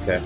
Okay.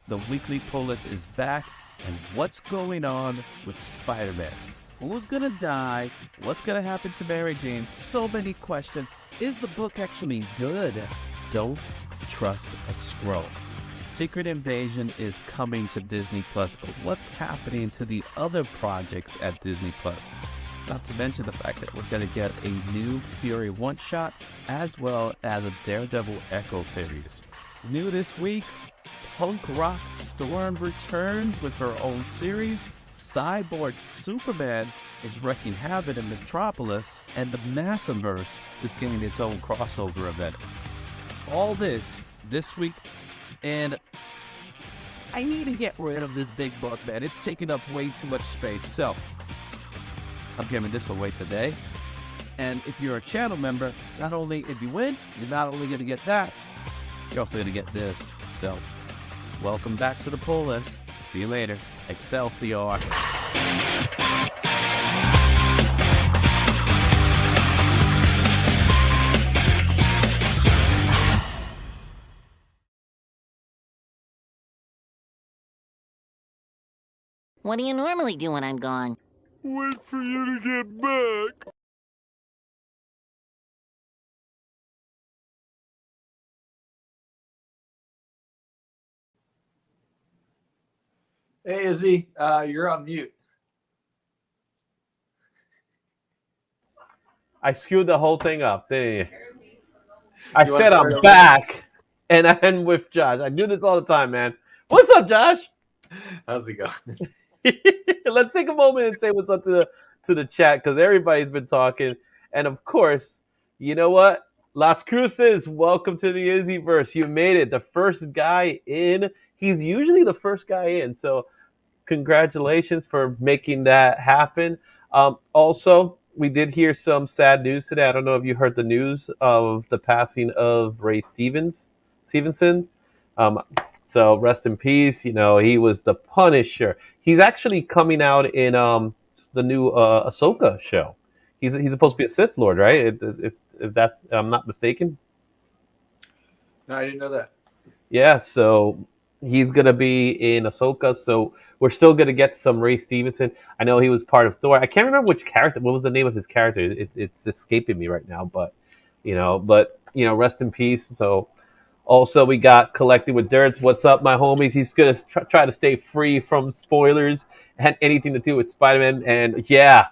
The weekly pull list is back, and what's going on with Spider-Man? Who's gonna die? What's gonna happen to Mary Jane? So many questions. Is the book actually good? Don't trust a scroll. Secret Invasion is coming to Disney Plus, but what's happening to the other projects at Disney Plus? Not to mention the fact that we're going to get a new Fury one-shot, as well as a Daredevil Echo series. New this week, Punk Rock Storm returns with her own series. Cyborg Superman is wreaking havoc in Metropolis, and the Massiverse is getting its own crossover event. All this week, and I need to get rid of this big book, man. It's taking up way too much space, so I'm giving this away today. And if you're a channel member, not only if you win, you're not only going to get that, you're also going to get this. So, welcome back to the pull list. See you later. Excelsior. What do you normally do when I'm gone? Wait for you to get back. Hey, Izzy, you're on mute. I screwed the whole thing up, didn't you? I said I'm back, and I end with Josh. I do this all the time, man. What's up, Josh? How's it going? Let's take a moment and say what's up to the chat, because everybody's been talking. And of course, you know what? Las Cruces, welcome to the Izzyverse. You made it. The first guy in. He's usually the first guy in, so congratulations for making that happen. Also, we did hear some sad news today. I don't know if you heard the news of the passing of Ray Stevenson. So rest in peace. You know, he was the Punisher. He's actually coming out in the new Ahsoka show. He's supposed to be a Sith Lord, right? If that's I'm not mistaken. No, I didn't know that. Yeah, so he's gonna be in Ahsoka. So we're still gonna get some Ray Stevenson. I know he was part of Thor. I can't remember which character. What was the name of his character? It's escaping me right now. But rest in peace. So also we got Collected with Dirts. What's up, my homies? He's gonna try to stay free from spoilers and anything to do with Spider-Man. And yeah,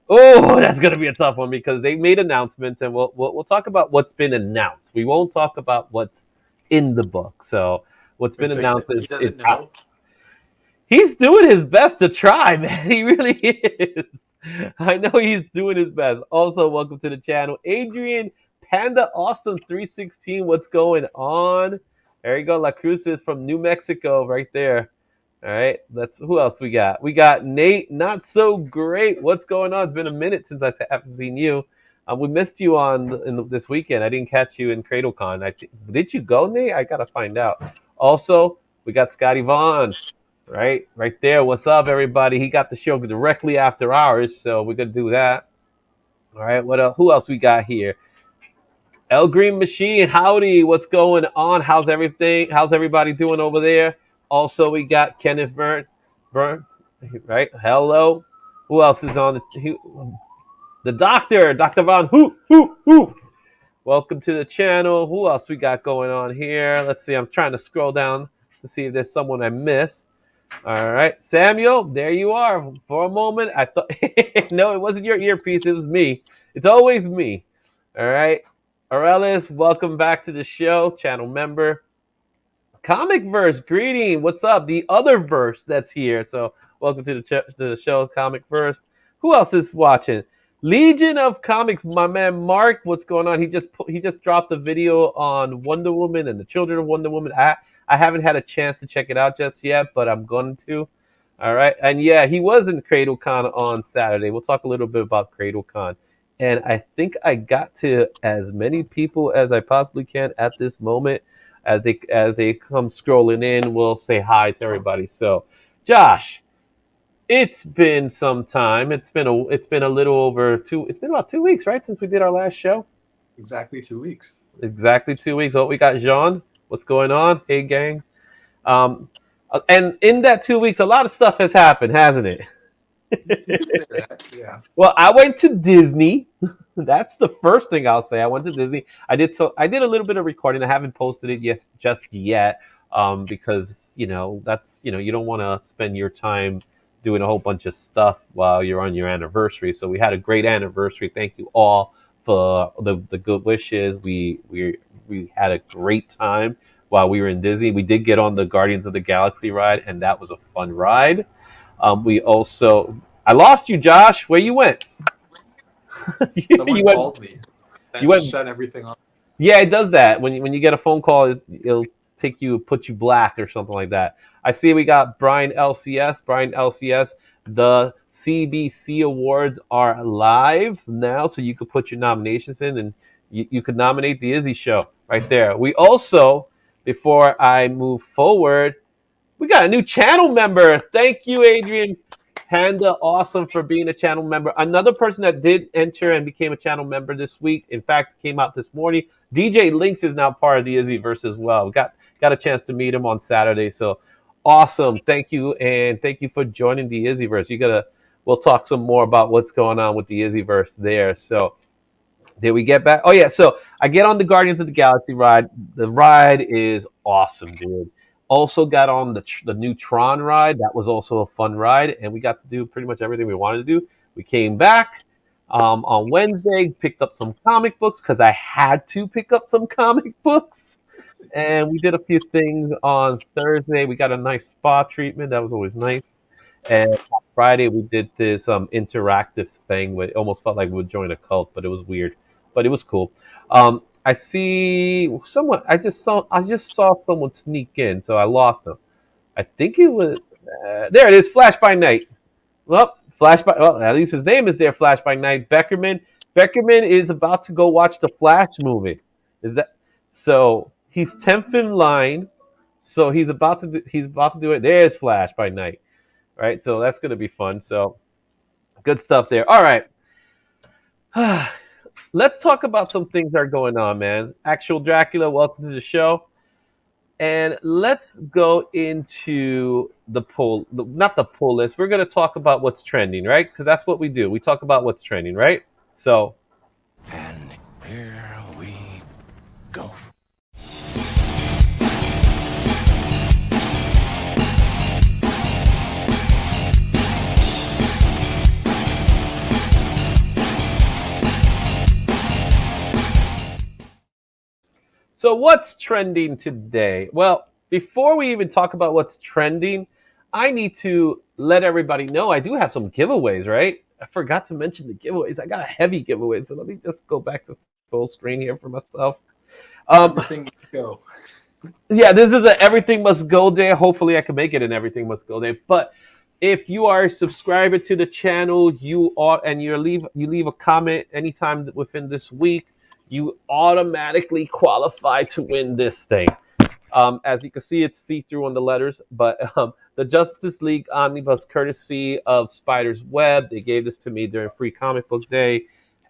that's gonna be a tough one because they made announcements, and we'll talk about what's been announced. We won't talk about what's in the book. So what's been announced is out. He's doing his best to try, man. He really is. I know he's doing his best. Also, welcome to the channel, Adrian Panda Awesome 316. What's going on? There you go. La Cruz is from New Mexico, right there. All right. Who else we got? We got Nate. Not so great. What's going on? It's been a minute since I haven't seen you. We missed you this weekend. I didn't catch you in CradleCon. Did you go, Nate? I gotta find out. Also, we got Scotty Vaughn, right there. What's up, everybody? He got the show directly after ours, so we're gonna do that. All right. What else? Who else we got here? El Green Machine. Howdy. What's going on? How's everything? How's everybody doing over there? Also, we got Kenneth Byrne, right? Hello. Who else is on the doctor, Dr. Von Who. Welcome to the channel. Who else we got going on here? Let's see. I'm trying to scroll down to see if there's someone I missed. All right. Samuel, there you are. For a moment, I thought, no, it wasn't your earpiece. It was me. It's always me. All right. Aurelis, welcome back to the show. Channel member. ComicVerse, greeting. What's up? The other verse that's here. So welcome to the show, ComicVerse. Who else is watching? Legion of Comics, my man Mark. What's going on? He just dropped a video on Wonder Woman and the Children of Wonder Woman. I haven't had a chance to check it out just yet, but I'm going to. All right. And yeah, he was in CradleCon on Saturday. We'll talk a little bit about CradleCon. And I think I got to as many people as I possibly can at this moment. As they come scrolling in, we'll say hi to everybody. So, Josh, it's been some time. It's been a little over two. It's been about 2 weeks, right, since we did our last show. Exactly 2 weeks. Exactly 2 weeks. Oh, we got Jean. What's going on? Hey, gang. And in that 2 weeks, a lot of stuff has happened, hasn't it? You could say that, yeah. Well, I went to Disney. That's the first thing I'll say. I went to Disney. I did a little bit of recording. I haven't posted it just yet, because you don't want to spend your time doing a whole bunch of stuff while you're on your anniversary. So we had a great anniversary. Thank you all for the good wishes. We had a great time while we were in Disney. We did get on the Guardians of the Galaxy ride, and that was a fun ride. We also, I lost you, Josh. Where you went? Someone you went. called me. That You just went. shut everything off. Yeah, it does that. When you get a phone call, it'll put you black or something like that. I see we got Brian LCS. Brian LCS. The CBC Awards are live now, so you could put your nominations in, and you could nominate the Izzy Show right there. We also, before I move forward, we got a new channel member. Thank you, Adrian Panda. Awesome for being a channel member. Another person that did enter and became a channel member this week, in fact, came out this morning. DJ Links is now part of the Izzyverse as well. We got a chance to meet him on Saturday. So awesome. Thank you. And thank you for joining the Izzyverse. We'll talk some more about what's going on with the Izzyverse there. So did we get back? Oh yeah, so I get on the Guardians of the Galaxy ride. The ride is awesome, dude. Also got on the new Tron ride. That was also a fun ride, and we got to do pretty much everything we wanted to do. We came back on Wednesday, picked up some comic books because I had to pick up some comic books, and we did a few things on Thursday. We got a nice spa treatment. That was always nice. And on Friday we did this interactive thing where it almost felt like we would join a cult, but it was weird, but it was cool. I see someone. I just saw someone sneak in, so I lost them. I think it was there. It is Flash by Night. Well, Flash by well, at least his name is there. Flash by Night. Beckerman. Beckerman is about to go watch the Flash movie. Is that so? He's 10th in line, so he's about to do it. There's Flash by Night. Right, so that's going to be fun. So good stuff there. All right. Let's talk about some things that are going on, man. Actual Dracula, welcome to the show. And let's go into the poll, not the poll list. We're going to talk about what's trending, right? Because that's what we do. We talk about what's trending, right? So. And here we go. So what's trending today? Well, before we even talk about what's trending, I need to let everybody know I do have some giveaways, right? I forgot to mention the giveaways. I got a heavy giveaway, so let me just go back to full screen here for myself. Everything must go. Yeah, this is a Everything Must Go day. Hopefully I can make it an Everything Must Go day. But if you are a subscriber to the channel, you leave a comment anytime within this week, you automatically qualify to win this thing. As you can see, it's see-through on the letters, but the Justice League Omnibus, courtesy of Spider's Web. They gave this to me during Free Comic Book Day.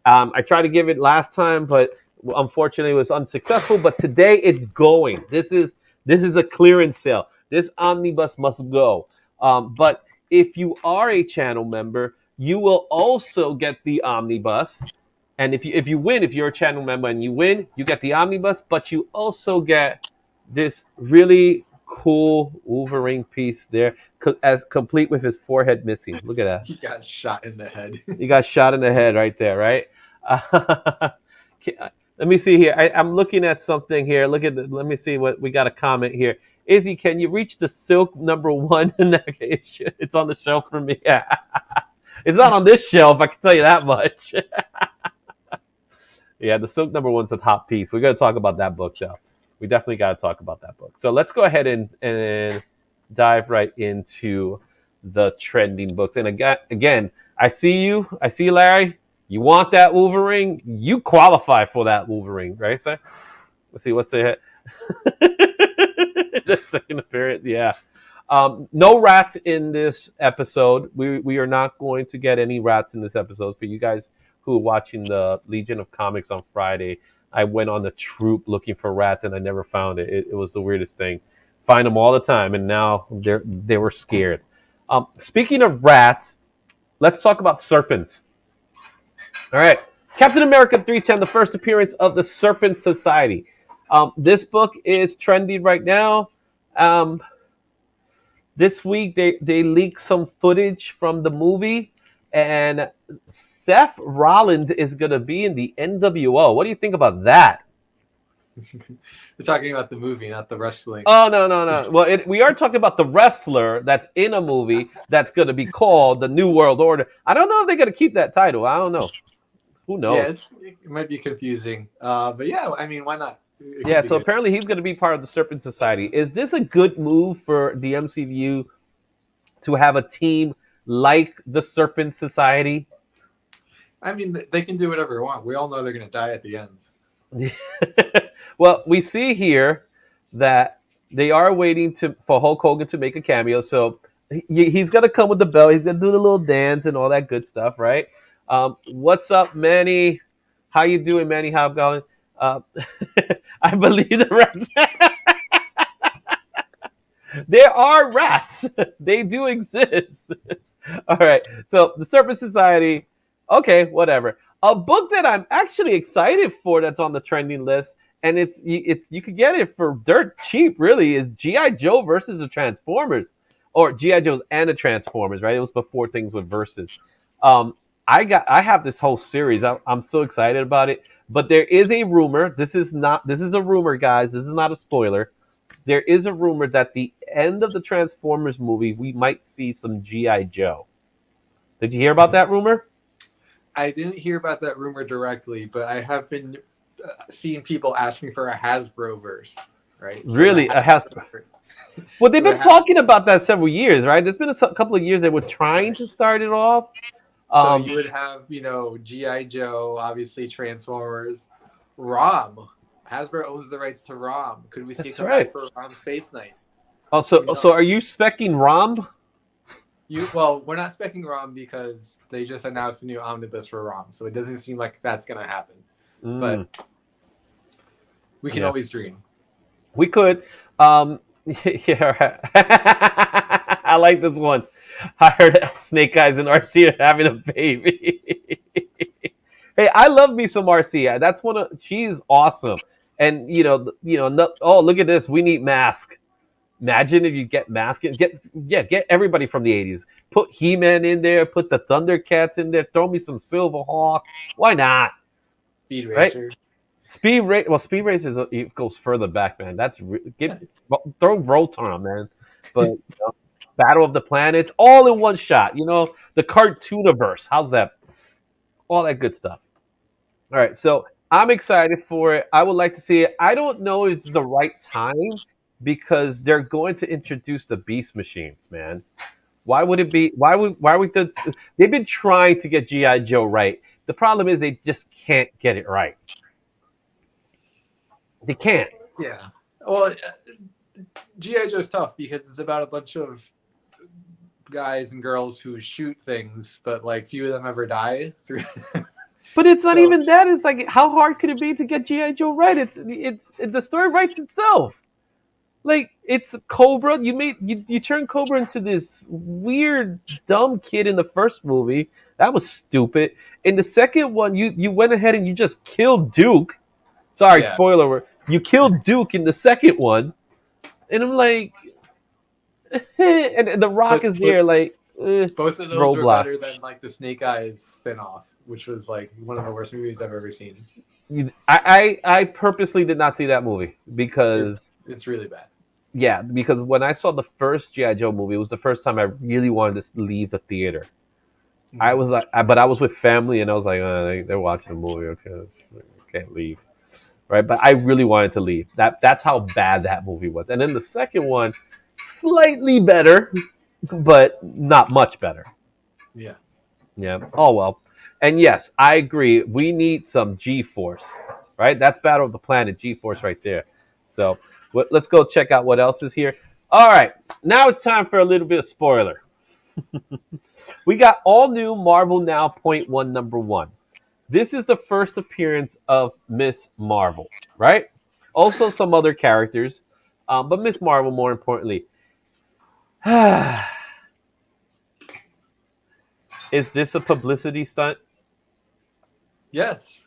I tried to give it last time, but unfortunately it was unsuccessful. But today it's going. This is a clearance sale. This omnibus must go. But if you are a channel member, you will also get the omnibus. And if you win, if you're a channel member and you win, you get the omnibus, but you also get this really cool Wolverine piece there, as complete with his forehead missing. Look at that. He got shot in the head. He got shot in the head right there, right? Let me see here. I'm looking at something here. Let me see what we got a comment here. Izzy, can you reach the Silk #1 in that issue? It's on the shelf for me. Yeah. It's not on this shelf, I can tell you that much. Yeah, the Silk #1's a top piece. We're going to talk about that book, though. We definitely got to talk about that book. So let's go ahead and dive right into the trending books. And again, I see you, Larry. You want that Wolverine? You qualify for that Wolverine, right, sir? Let's see, what's the the second appearance? Yeah. No rats in this episode. We are not going to get any rats in this episode. For you guys who are watching the Legion of Comics on Friday, I went on the troop looking for rats and I never found it. It was the weirdest thing. Find them all the time, and now they were scared. Speaking of rats, let's talk about serpents. All right, Captain America 310, the first appearance of the Serpent Society. This book is trendy right now. This week they leaked some footage from the movie, and Seth Rollins is going to be in the NWO. What do you think about that? We're talking about the movie, not the wrestling. Oh no. Well, we are talking about the wrestler that's in a movie that's going to be called the New World Order. I don't know if they're going to keep that title. I don't know. Who Yeah, knows? it might be confusing. But yeah, I mean, why not? It could Yeah. be So good. apparently he's going to be part of the Serpent Society. Is this a good move for the MCU to have a team like the Serpent Society? I mean, they can do whatever they want. We all know they're going to die at the end. Well, we see here that they are waiting for Hulk Hogan to make a cameo. So he's gonna come with the belt. He's gonna do the little dance and all that good stuff, right? What's up, Manny? How you doing, Manny? How going? Uh, I believe the rats. There are rats. They do exist. All right. So the Serpent Society. Okay, whatever. A book that I'm actually excited for that's on the trending list, and it's you could get it for dirt cheap. Really, is GI Joe versus the Transformers, or GI Joe's and the Transformers. Right? It was before things with versus. I have this whole series. I'm so excited about it. But there is a rumor. This is a rumor, guys. This is not a spoiler. There is a rumor that the end of the Transformers movie, we might see some GI Joe. Did you hear about that rumor? I didn't hear about that rumor directly, but I have been seeing people asking for a Hasbro verse, right? So Really, a Hasbro. Well, they've been talking about that several years, right? There's been a couple of years they were trying to start it off. So you would have, GI Joe, obviously Transformers, Rom. Hasbro owns the rights to Rom. Could we see back for Rom Space Knight? Oh, so are you specking Rom? Well, we're not specking Rom because they just announced a new omnibus for Rom, so it doesn't seem like that's gonna happen. But we can always dream. We could. Yeah. I like this one. I heard Snake Eyes and RC are having a baby. Hey, I love me some RC. She's awesome. And oh, look at this. We need Mask. Imagine if you get Mask and get everybody from the 80s. Put He-Man in there, put the Thundercats in there, throw me some Silverhawk. Why not? Speed Racer. Right? Speed Racer goes further back, man. Throw Rotom, man. But Battle of the Planets, all in one shot. The Cartooniverse. How's that? All that good stuff. All right, so I'm excited for it. I would like to see it. I don't know if it's the right time because they're going to introduce the Beast Machines, man. Why would it be? They've been trying to get GI Joe right. The problem is they just can't get it right. They can't. Yeah. Well, GI Joe's tough because it's about a bunch of guys and girls who shoot things, but few of them ever die. But it's not even that. It's like, how hard could it be to get GI Joe right? It's the story writes itself. It's Cobra. You turn Cobra into this weird, dumb kid in the first movie. That was stupid. In the second one, you went ahead and you just killed Duke. Sorry, spoiler. You killed Duke in the second one, and I'm like, and the Rock is there, both of those were better than the Snake Eyes spinoff, which was one of the worst movies I've ever seen. I purposely did not see that movie because it's really bad. Yeah, because when I saw the first G.I. Joe movie, it was the first time I really wanted to leave the theater. Mm-hmm. I was but I was with family, and I was like, they're watching the movie. Okay, I can't leave, right? But I really wanted to leave. That's how bad that movie was. And then the second one, slightly better, but not much better. Yeah. Yeah. Oh well. And yes, I agree. We need some G-Force, right? That's Battle of the Planet G-Force right there. So let's go check out what else is here. All right. Now it's time for a little bit of spoiler. We got all new Marvel Now .1 number 1. This is the first appearance of Miss Marvel, right? Also some other characters, but Miss Marvel more importantly. Is this a publicity stunt? Yes.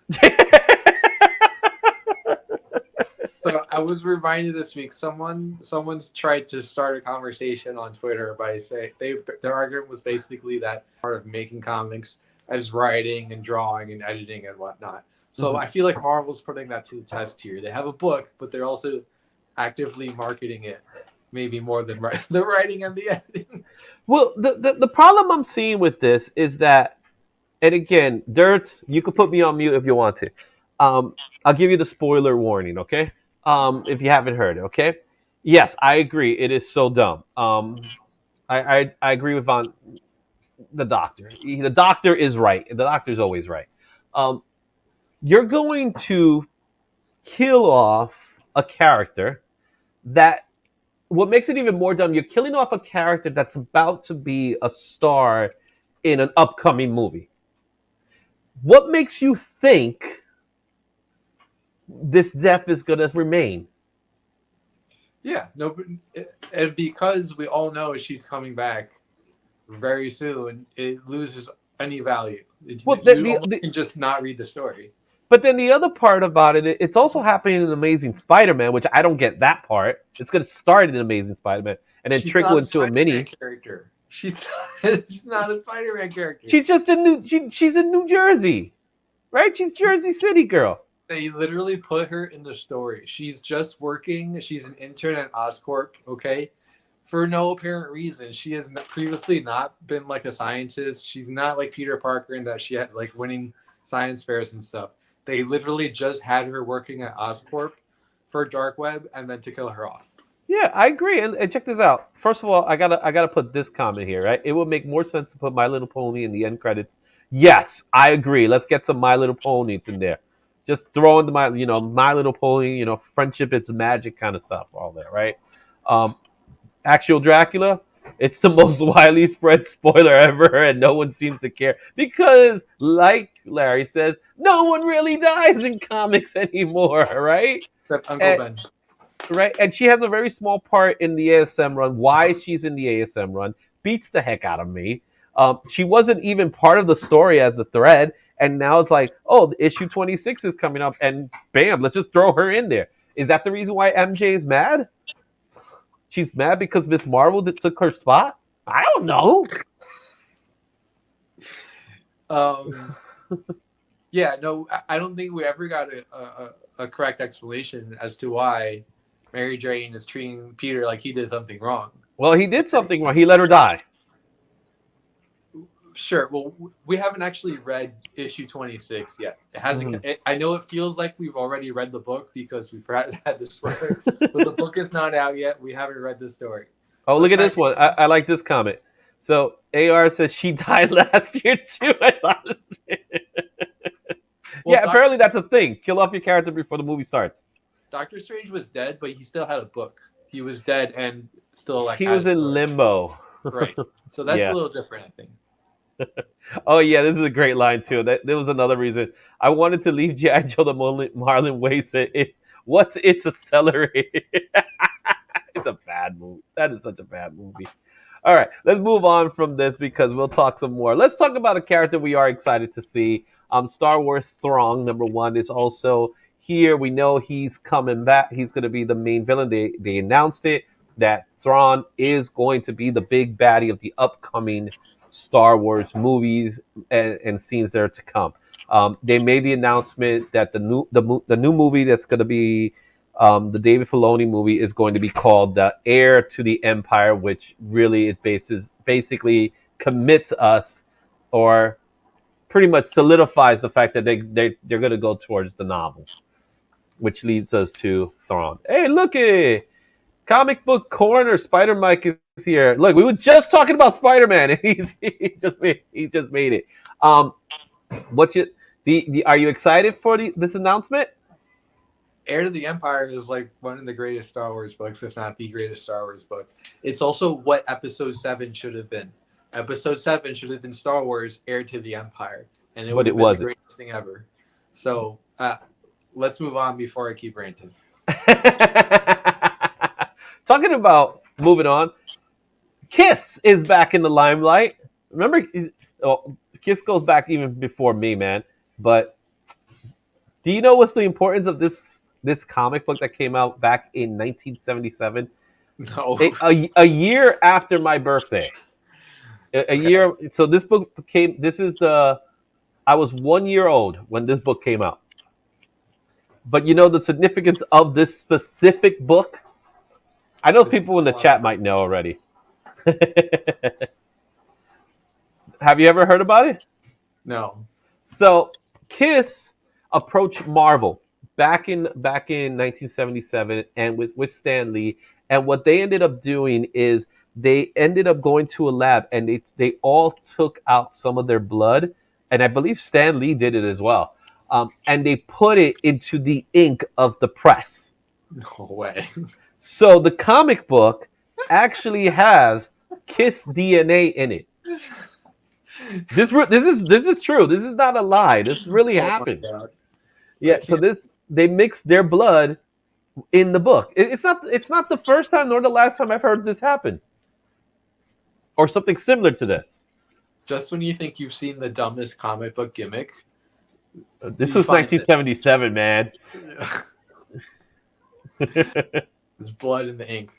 So I was reminded this week, someone's tried to start a conversation on Twitter by saying their argument was basically that part of making comics as writing and drawing and editing and whatnot. So I feel like Marvel's putting that to the test here. They have a book, but they're also actively marketing it, maybe more than the writing and the editing. Well, the problem I'm seeing with this is that, and again, Dirts, you could put me on mute if you want to. I'll give you the spoiler warning, okay? If you haven't heard it, okay? Yes, I agree. It is so dumb. I agree with the doctor. The doctor is right. The doctor's always right. You're going to kill off a character that, what makes it even more dumb, you're killing off a character that's about to be a star in an upcoming movie. What makes you think this death is going to remain? Yeah, no, and because we all know she's coming back very soon, it loses any value. Well, You can just not read the story. But then the other part about it, it's also happening in Amazing Spider-Man, which I don't get that part. It's going to start in Amazing Spider-Man and then trickle into a mini character. She's not a Spider-Man character. She's in New Jersey, right? She's Jersey City girl. They literally put her in the story. She's just working. She's an intern at Oscorp, okay? For no apparent reason. She has previously not been like a scientist. She's not like Peter Parker in that she had like winning science fairs and stuff. They literally just had her working at Oscorp for Dark Web and then to kill her off. Yeah, I agree. And check this out. First of all, I gotta put this comment here, right? It would make more sense to put My Little Pony in the end credits. Yes, I agree. Let's get some My Little Ponies in there. Just throw in My Little Pony, friendship is magic kind of stuff, all that, right? Actual Dracula, it's the most widely spread spoiler ever, and no one seems to care because, like Larry says, no one really dies in comics anymore, right? Except Uncle Ben. Right, and she has a very small part in the ASM run. Why she's in the ASM run beats the heck out of me. She wasn't even part of the story as a thread, and now it's like, oh, issue 26 is coming up, and bam, let's just throw her in there. Is that the reason why MJ is mad? She's mad because Miss Marvel took her spot? I don't know. Yeah, no, I don't think we ever got a correct explanation as to why Mary Jane is treating Peter like he did something wrong. Well, he did something wrong. He let her die. Sure. Well, we haven't actually read issue 26 yet. It hasn't. I know it feels like we've already read the book because we've had this spoiler, but the book is not out yet. We haven't read the story. Oh, look at this one. I like this comment. So AR says she died last year too. I thought this. Well, yeah, apparently that's a thing. Kill off your character before the movie starts. Doctor Strange was dead, but he still had a book. He was dead and still like. He was in limbo. Right. So that's a little different, I think. Oh yeah, this is a great line too. There was another reason I wanted to leave G.I. Joe the Marlon Wayne said it's accelerated. It's a bad movie. That is such a bad movie. All right, let's move on from this because we'll talk some more. Let's talk about a character we are excited to see. Star Wars Throng #1 is also here. We know he's coming back. He's going to be the main villain. They announced it that Thrawn is going to be the big baddie of the upcoming Star Wars movies and scenes that are to come. They made the announcement that the new movie that's going to be the David Filoni movie is going to be called The Heir to the Empire, which really it basically commits us or pretty much solidifies the fact that they're going to go towards the novel, which leads us to Thrawn. Hey, look at Comic Book Corner. Spider Mike is here. Look, we were just talking about Spider-Man, and he just made it. What's your are you excited for this announcement? Heir to the Empire is like one of the greatest Star Wars books, if not the greatest Star Wars book. It's also what Episode 7 should have been. Episode 7 should have been Star Wars Heir to the Empire, and it would have been the greatest thing ever. So let's move on before I keep ranting. Talking about moving on, Kiss is back in the limelight. Remember, Kiss goes back even before me, man. But do you know what's the importance of this comic book that came out back in 1977? No. A year after my birthday. A year. So this book came. I was 1 year old when this book came out. But you know the significance of this specific book? I know people in the chat might know already. Have you ever heard about it? No. So Kiss approached Marvel back in 1977 and with Stan Lee, and what they ended up doing is they ended up going to a lab and they all took out some of their blood, and I believe Stan Lee did it as well. And they put it into the ink of the press. No way. So the comic book actually has Kiss DNA in it. This is true. This is not a lie. This really Oh my happened. God. Yeah. So they mixed their blood in the book. It's not the first time nor the last time I've heard this happen, or something similar to this. Just when you think you've seen the dumbest comic book gimmick, This was 1977, man. There's blood in the ink.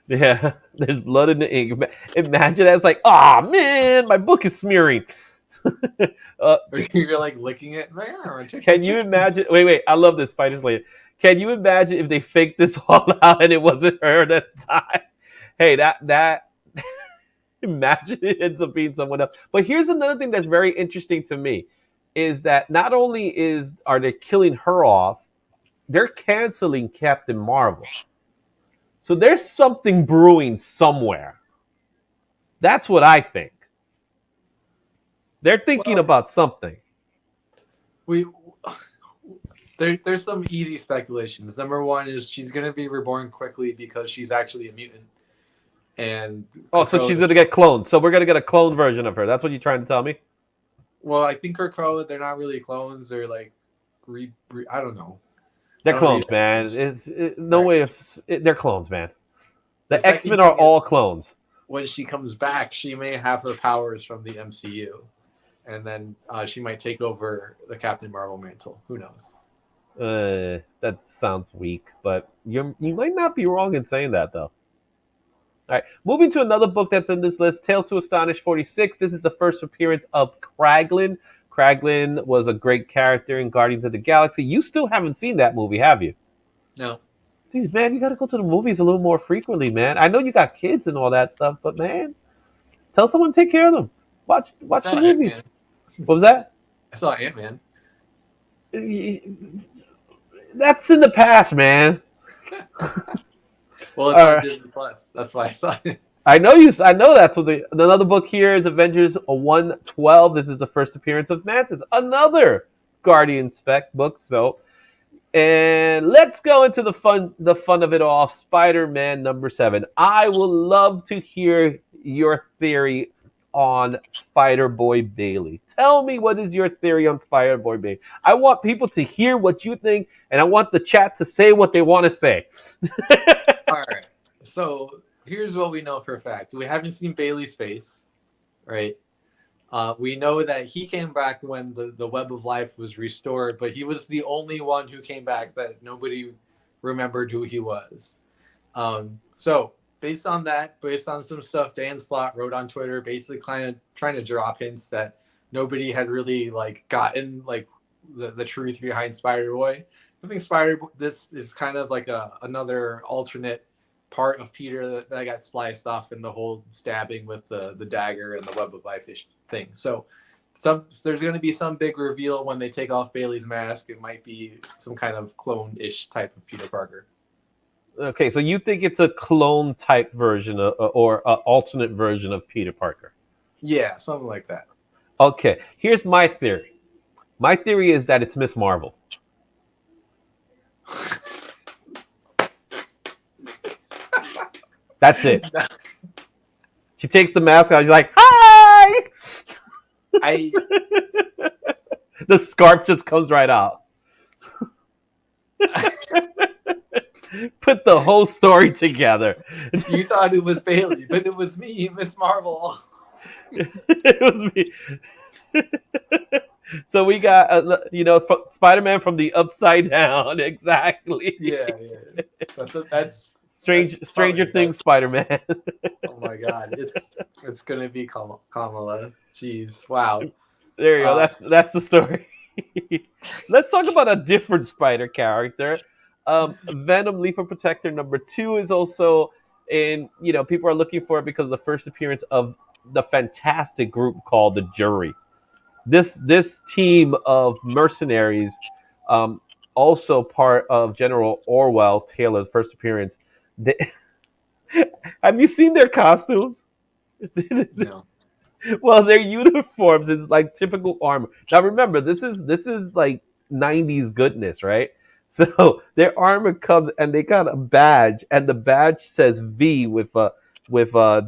Yeah, there's blood in the ink. Imagine that's like, oh man, my book is smearing. Or you're like licking it. Can you imagine? Wait. I love this. Spiders later. Can you imagine if they faked this all out and it wasn't her that died? Hey, that. Imagine it ends up being someone else. But here's another thing that's very interesting to me, is that not only are they killing her off, they're canceling Captain Marvel. So there's something brewing somewhere. That's what I think. They're thinking about something. There's some easy speculations. Number one is she's going to be reborn quickly because she's actually a mutant. And so she's going to get cloned. So we're going to get a cloned version of her. That's what you're trying to tell me? Well, I think her they're not really clones. They're like, I don't know. They're clones, man. No way they're clones, man. The X-Men are all clones. When she comes back, she may have her powers from the MCU, and then she might take over the Captain Marvel mantle. Who knows? That sounds weak, but you might not be wrong in saying that, though. All right, moving to another book that's in this list, Tales to Astonish 46. This is the first appearance of Kraglin. Kraglin was a great character in Guardians of the Galaxy. You still haven't seen that movie, have you? No. Dude, man, you got to go to the movies a little more frequently, man. I know you got kids and all that stuff, but, man, tell someone to take care of them. Watch the movie. Ant-Man. What was that? I saw Ant-Man. That's in the past, man. Well, it's on Disney Plus. That's why I saw it. I know that's what another book here is Avengers 112. This is the first appearance of Mantis, another Guardian spec book. So, and let's go into the fun of it all. Spider-Man #7. I will love to hear your theory on Spider-Boy Bailey. Tell me, what is your theory on Spider-Boy Bailey? I want people to hear what you think, and I want the chat to say what they want to say. All right. So here's what we know for a fact. We haven't seen Bailey's face, right? We know that he came back when the Web of Life was restored, but he was the only one who came back that nobody remembered who he was. So based on that, based on some stuff Dan Slott wrote on Twitter, basically kind of trying to drop hints that nobody had really gotten the truth behind Spider-Boy. I think this is kind of like another alternate part of Peter that got sliced off in the whole stabbing with the dagger and the Web of Life-ish thing. So there's going to be some big reveal when they take off Bailey's mask. It might be some kind of clone-ish type of Peter Parker. Okay, so you think it's a clone type version or an alternate version of Peter Parker? Yeah, something like that. Okay, here's my theory. My theory is that it's Miss Marvel. That's it. She takes the mask out. She's like, "Hi!" The scarf just comes right out. Put the whole story together. You thought it was Bailey, but it was me, Miss Marvel. It was me. So we got, Spider-Man from the upside down. Exactly. Yeah. That's Stranger Things Spider-Man. Oh my God, it's gonna be Kamala. Jeez, wow. There you go. That's the story. Let's talk about a different Spider character. Venom Lethal Protector #2 is also in. People are looking for it because of the first appearance of the fantastic group called the Jury. This team of mercenaries, um, also part of General Orwell Taylor's first appearance. They, have you seen their costumes? No. Well, their uniforms is like typical armor. Now remember, this is like '90s goodness, right? So their armor comes and they got a badge, and the badge says V with a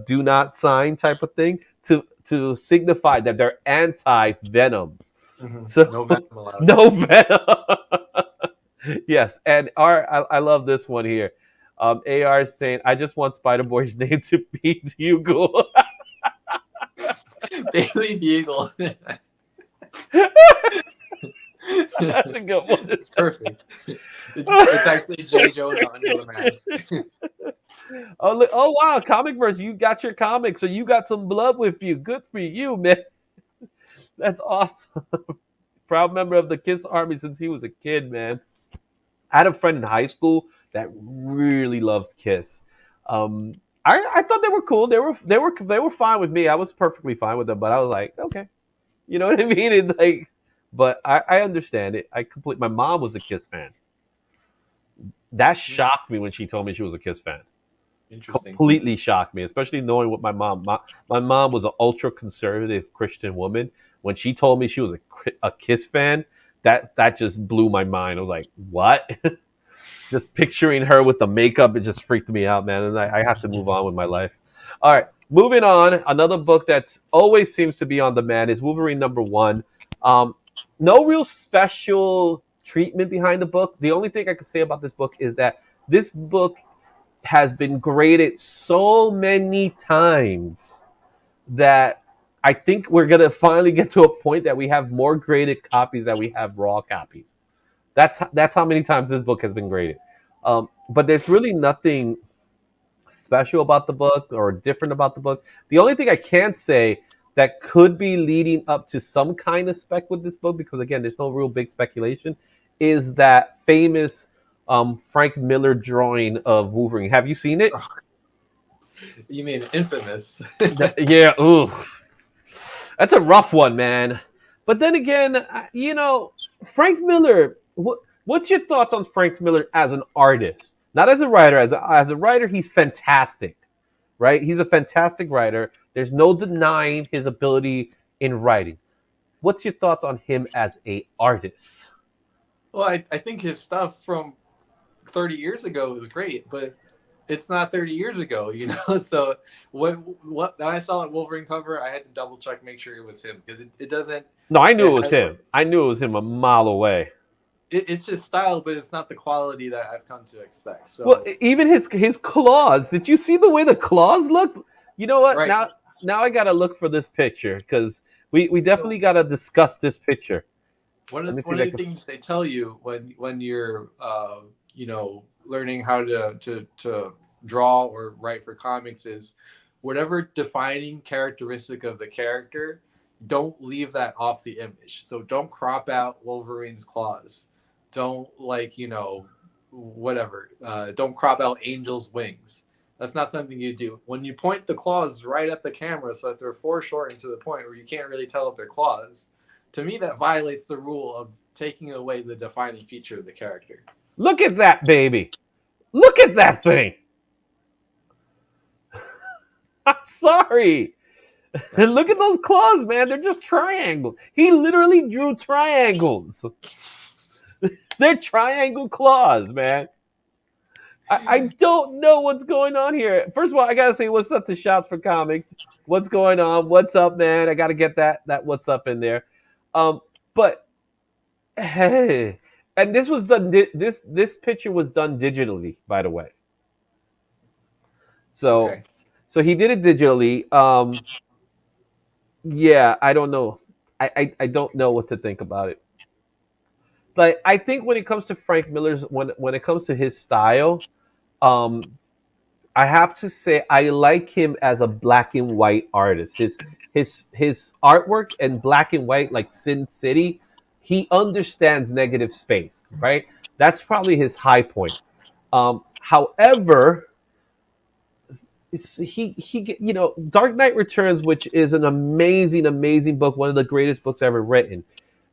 do not sign type of thing to signify that they're anti venom. No So venom allowed. no venom. Yes, and I love this one here. AR is saying, "I just want Spider Boy's name to be Hugo." Bailey Bugle. That's a good one. It's perfect. It's actually J. Jonah under the mask. Oh, look, oh wow, Comicverse, you got your comic, so you got some blood with you. Good for you, man. That's awesome. Proud member of the Kiss Army since he was a kid, man. I had a friend in high school that really loved Kiss. I thought they were cool. They were fine with me. I was perfectly fine with them, but I was like, okay, you know what I mean? It's like, but I understand it. My mom was a Kiss fan. That shocked me when she told me she was a Kiss fan. Interesting. Completely shocked me, especially knowing what my mom. My mom was an ultra conservative Christian woman. When she told me she was a Kiss fan, that just blew my mind. I was like, what? Just picturing her with the makeup, it just freaked me out, man. And I have to move on with my life. All right, moving on. Another book that's always seems to be on demand is Wolverine #1. No real special treatment behind the book. The only thing I can say about this book is that this book has been graded so many times that I think we're gonna finally get to a point that we have more graded copies than we have raw copies. That's how many times this book has been graded. But there's really nothing special about the book or different about the book. The only thing I can say that could be leading up to some kind of spec with this book, because again, there's no real big speculation, is that famous Frank Miller drawing of Wolverine. Have you seen it? You mean infamous? Yeah, ooh. That's a rough one, man. But then again, Frank Miller. What's your thoughts on Frank Miller as an artist, not as a writer? As a writer, he's fantastic, right? He's a fantastic writer. There's no denying his ability in writing. What's your thoughts on him as a artist? Well, I think his stuff from 30 years ago is great, but it's not 30 years ago, So when I saw that Wolverine cover, I had to double check, make sure it was him, because it doesn't. No, I knew it was him. I knew it was him a mile away. It's his style, but it's not the quality that I've come to expect. So, well, even his claws. Did you see the way the claws look? You know what? Right. Now I gotta look for this picture because we definitely gotta discuss this picture. One of the things they tell you when you're learning how to draw or write for comics is whatever defining characteristic of the character, don't leave that off the image. So don't crop out Wolverine's claws. Don't don't crop out Angel's wings. That's not something you do. When you point the claws right at the camera so that they're foreshortened to the point where you can't really tell if they're claws, to me that violates the rule of taking away the defining feature of the character. Look at that, baby. Look at that thing. I'm sorry. And look at those claws, man. They're just triangles. He literally drew triangles. They're triangle claws, man. I don't know what's going on here. First of all, I gotta say what's up to Shots for Comics. What's going on? What's up, man? I gotta get that what's up in there. But hey, and this was done. This picture was done digitally, by the way. So, Okay. So he did it digitally. Yeah, I don't know. I don't know what to think about it. Like I think when it comes to Frank Miller's when it comes to his style, um, I have to say I like him as a black and white artist. His artwork in black and white, like Sin City, he understands negative space, right? That's probably his high point. However, Dark Knight Returns, which is an amazing book, one of the greatest books ever written.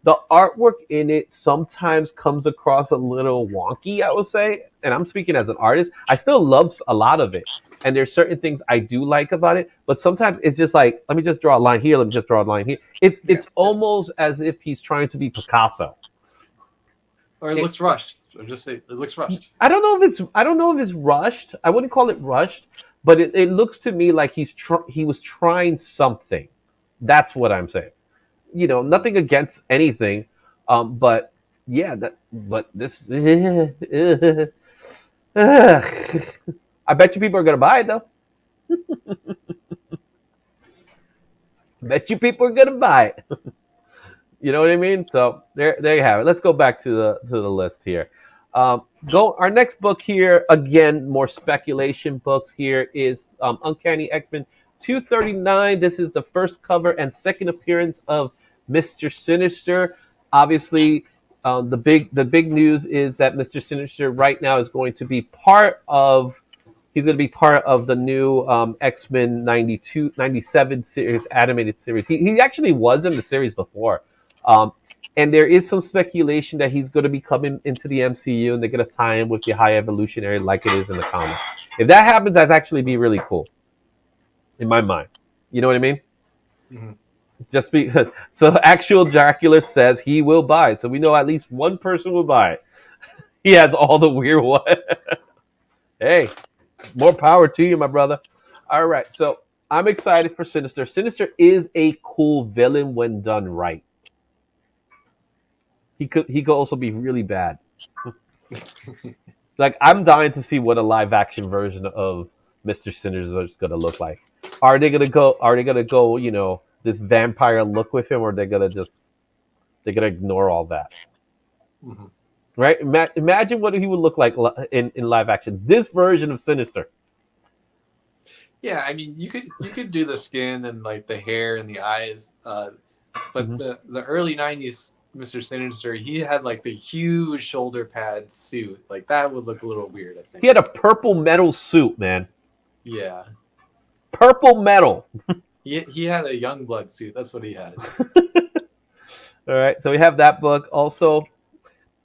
The artwork in it sometimes comes across a little wonky, I would say, and I'm speaking as an artist. I still love a lot of it, and there's certain things I do like about it, but sometimes it's just like, let me just draw a line here, let me just draw a line here. It's almost as if he's trying to be Picasso. Or it looks rushed. Or just say it looks rushed. I don't know if it's rushed. I wouldn't call it rushed, but it looks to me like he was trying something. That's what I'm saying. Nothing against anything, but yeah, but this. I bet you people are gonna buy it though. Bet you people are gonna buy it. You know what I mean? So there you have it. Let's go back to the list here. Our next book here, again, more speculation books here, is Uncanny X-Men 239. This is the first cover and second appearance of Mr. Sinister. Obviously, the big news is that Mr. Sinister right now is going to be part of the new X-Men 97 series, animated series. He actually was in the series before. And there is some speculation that he's going to be coming into the MCU and they're going to tie him with the High Evolutionary like it is in the comics. If that happens, that'd actually be really cool, in my mind. You know what I mean? Mm-hmm. Just because. So actual Dracula says he will buy it. So we know at least one person will buy it. He has all the weird one. Hey, more power to you, my brother. All right, so I'm excited for Sinister. Sinister is a cool villain when done right. He could also be really bad. Like, I'm dying to see what a live action version of Mr. Sinister is going to look like. Are they going to go, this vampire look with him, or they're going to ignore all that? Mm-hmm. Right? Imagine what he would look like in live action. This version of Sinister. Yeah, I mean, you could do the skin and like the hair and the eyes, but mm-hmm. the early '90s Mr. Sinister, he had like the huge shoulder pad suit. Like that would look a little weird, I think. He had a purple metal suit, man. Yeah. Purple metal. He had a Youngblood suit. That's what he had. All right, so we have that book. Also,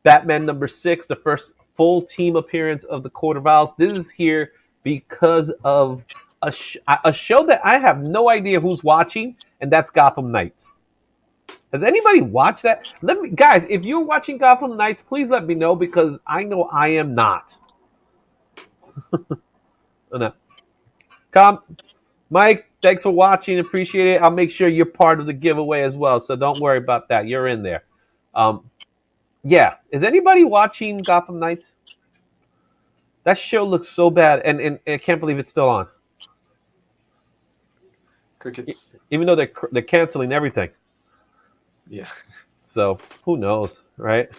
Batman #6, the first full team appearance of the Court of Owls. This is here because of a show that I have no idea who's watching, and that's Gotham Knights. Has anybody watched that? Guys, if you're watching Gotham Knights, please let me know, because I know I am not. No. Mike, thanks for watching. Appreciate it. I'll make sure you're part of the giveaway as well, so don't worry about that. You're in there. Yeah. Is anybody watching Gotham Knights? That show looks so bad, and I can't believe it's still on. Crickets. Even though they're canceling everything. Yeah. So who knows, right?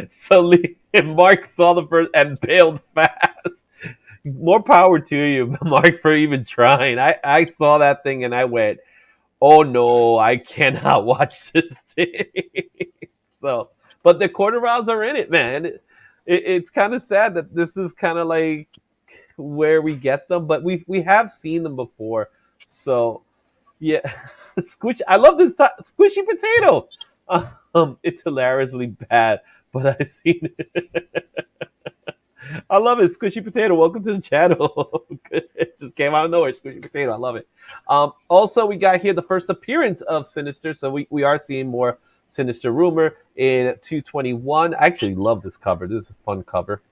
So Mark saw the first and bailed fast. More power to you, Mark, for even trying. I saw that thing and I went, oh no, I cannot watch this thing. So, but the Court of Owls are in it, man. It's kind of sad that this is kind of like where we get them, but we have seen them before. So, yeah, I love this squishy potato. It's hilariously bad, but I've seen it. I love it, squishy potato. Welcome to the channel. It just came out of nowhere, squishy potato. I love it. Also, we got here the first appearance of Sinister, so we are seeing more Sinister rumor in 221. I actually love this cover. This is a fun cover.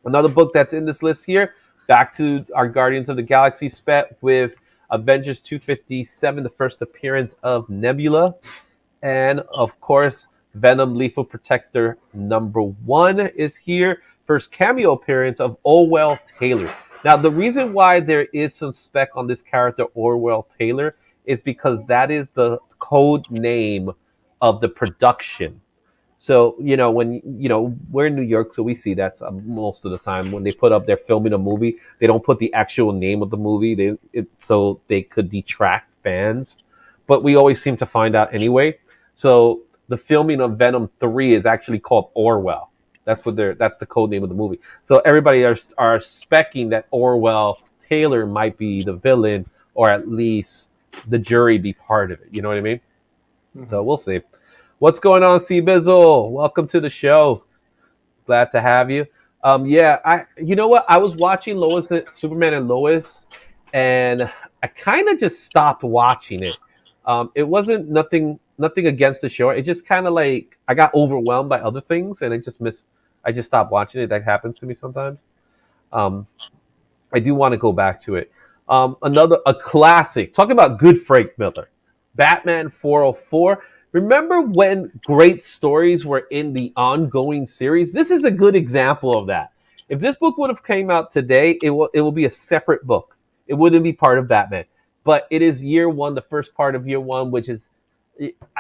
Another book that's in this list here, back to our Guardians of the Galaxy spec with Avengers 257, the first appearance of Nebula. And, of course, Venom Lethal Protector #1 is here. First cameo appearance of Orwell Taylor. Now, the reason why there is some spec on this character, Orwell Taylor, is because that is the code name of the production. So, when, we're in New York, so we see that most of the time. When they put up, they're filming a movie, they don't put the actual name of the movie so they could detract fans. but we always seem to find out anyway. So the filming of Venom 3 is actually called Orwell. That's the code name of the movie. So everybody are specking that Orwell Taylor might be the villain, or at least the jury be part of it. You know what I mean? So we'll see. What's going on, C Bizzle? Welcome to the show. Glad to have you. You know what? I was watching Superman and Lois, and I kind of just stopped watching it. It wasn't nothing against the show. It just kind of like I got overwhelmed by other things, and I just stopped watching it. That happens to me sometimes. I do want to go back to it. A classic. Talking about good Frank Miller, Batman 404. Remember when great stories were in the ongoing series? This is a good example of that. If this book would have came out today, it will be a separate book. It wouldn't be part of Batman. But it is year one, the first part of year one, which is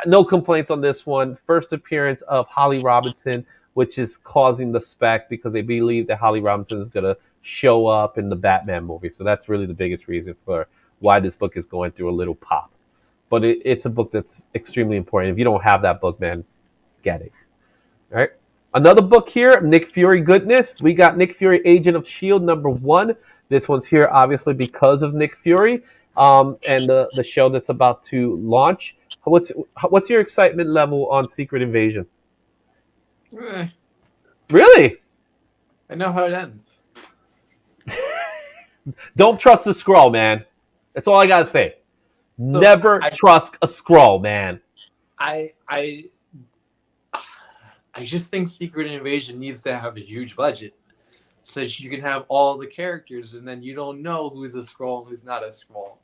no complaints on this one. First appearance of Holly Robinson, which is causing the spec because they believe that Holly Robinson is going to show up in the Batman movie. So that's really the biggest reason for why this book is going through a little pop. But it's a book that's extremely important. If you don't have that book, man, get it. All right. Another book here, Nick Fury goodness. We got Nick Fury, Agent of S.H.I.E.L.D. #1. This one's here, obviously, because of Nick Fury and the show that's about to launch. What's your excitement level on Secret Invasion? Really? I know how it ends. Don't trust the Skrull, man. That's all I got to say. So never trust a Skrull, man. I just think Secret Invasion needs to have a huge budget so that you can have all the characters, and then you don't know who's a Skrull and who's not a Skrull.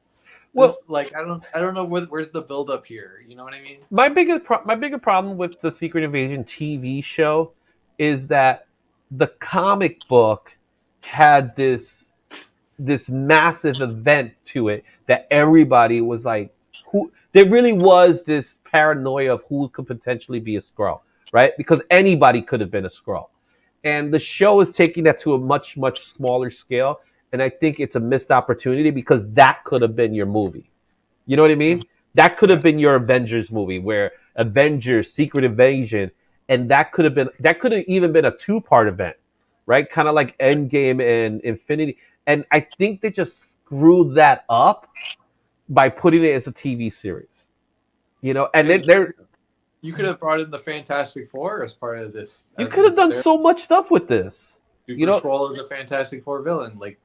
Well, I don't know where's the build up here. You know what I mean? My bigger problem with the Secret Invasion TV show is that the comic book had this massive event to it that everybody was like, who? There really was this paranoia of who could potentially be a Skrull, right? Because anybody could have been a Skrull. And the show is taking that to a much, much smaller scale. And I think it's a missed opportunity because that could have been your movie. You know what I mean? That could have been your Avengers movie, where Avengers, Secret Invasion, and that could have even been a 2-part event, right? Kind of like Endgame and Infinity. And I think they just screwed that up by putting it as a TV series. You know, and then you could have brought in the Fantastic Four as part of this. You could have done so much stuff with this. Super Skrull is a Fantastic Four villain. Like,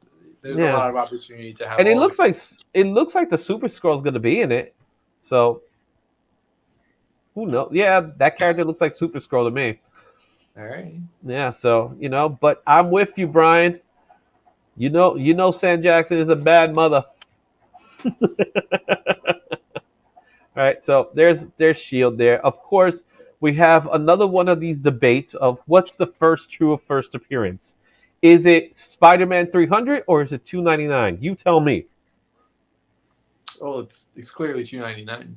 there's a lot of opportunity to have. And it looks like the Super Skrull is going to be in it. So who knows? Yeah, that character looks like Super Skrull to me. All right. Yeah. So but I'm with you, Brian. You know, Sam Jackson is a bad mother. All right, so there's S.H.I.E.L.D. there. Of course, we have another one of these debates of what's the first appearance. Is it Spider-Man 300 or is it $2.99? You tell me. Oh, it's clearly $2.99.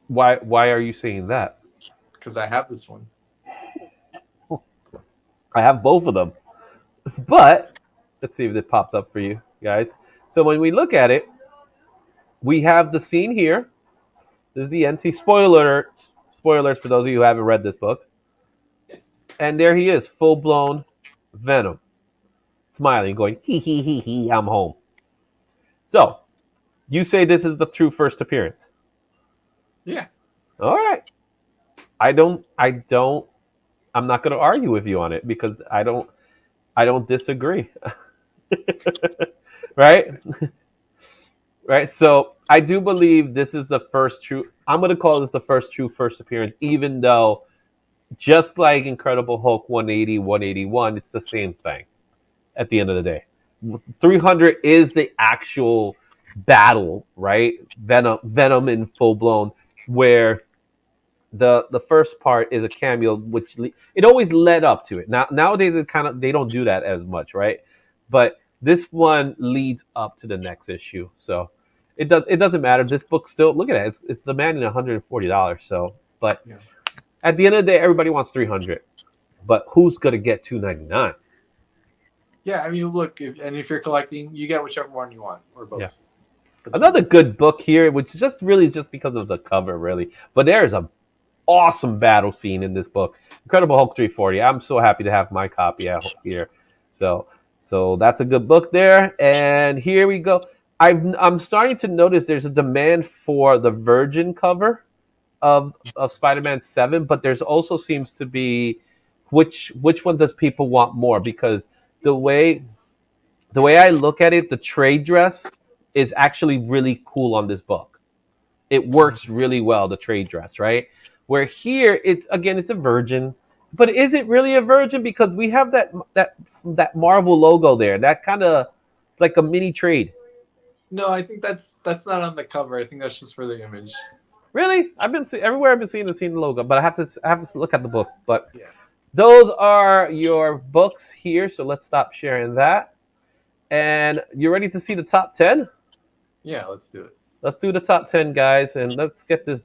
Why are you saying that? Because I have this one. I have both of them. But let's see if it pops up for you guys. So when we look at it, we have the scene here. This is the NC spoilers for those of you who haven't read this book. And there he is, full-blown Venom. Smiling, going, hee, hee, hee, hee, I'm home. So, you say this is the true first appearance? Yeah. All right. I'm not going to argue with you on it because I don't disagree. Right? Right? So, I do believe this is the first true, I'm going to call this the first appearance, even though just like Incredible Hulk 180, 181, it's the same thing at the end of the day. 300 is the actual battle, right? Venom in full blown, where the first part is a cameo, which it always led up to it. Nowadays they don't do that as much, right? But this one leads up to the next issue, so it doesn't matter. This book still, look at it, it's demanding $140. So, but at the end of the day, everybody wants 300, but who's gonna get 299? Yeah, I mean, look, if you're collecting, you get whichever one you want, or both. Yeah. Another good book here, which is just really just because of the cover, really. But there's a awesome battle scene in this book. Incredible Hulk 340. I'm so happy to have my copy out here. So that's a good book there. And here we go. I'm starting to notice there's a demand for the Virgin cover of Spider-Man 7, but there's also seems to be which one does people want more? Because the way I look at it, the trade dress is actually really cool on this book. It works really well, the trade dress, right? Where here it's a Virgin, but is it really a Virgin? Because we have that Marvel logo there, that kind of like a mini trade. No, I think that's not on the cover. I think that's just for the image. Really, everywhere I've been seeing the logo, but I have to look at the book. But Yeah. those are your books here, so let's stop sharing that. And you ready to see the top 10? Yeah, let's do it. Let's do the top 10, guys, and let's get this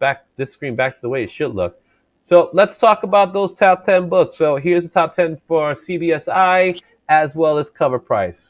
screen back to the way it should look. So let's talk about those top 10 books. So here's the top 10 for CBSI as well as cover price.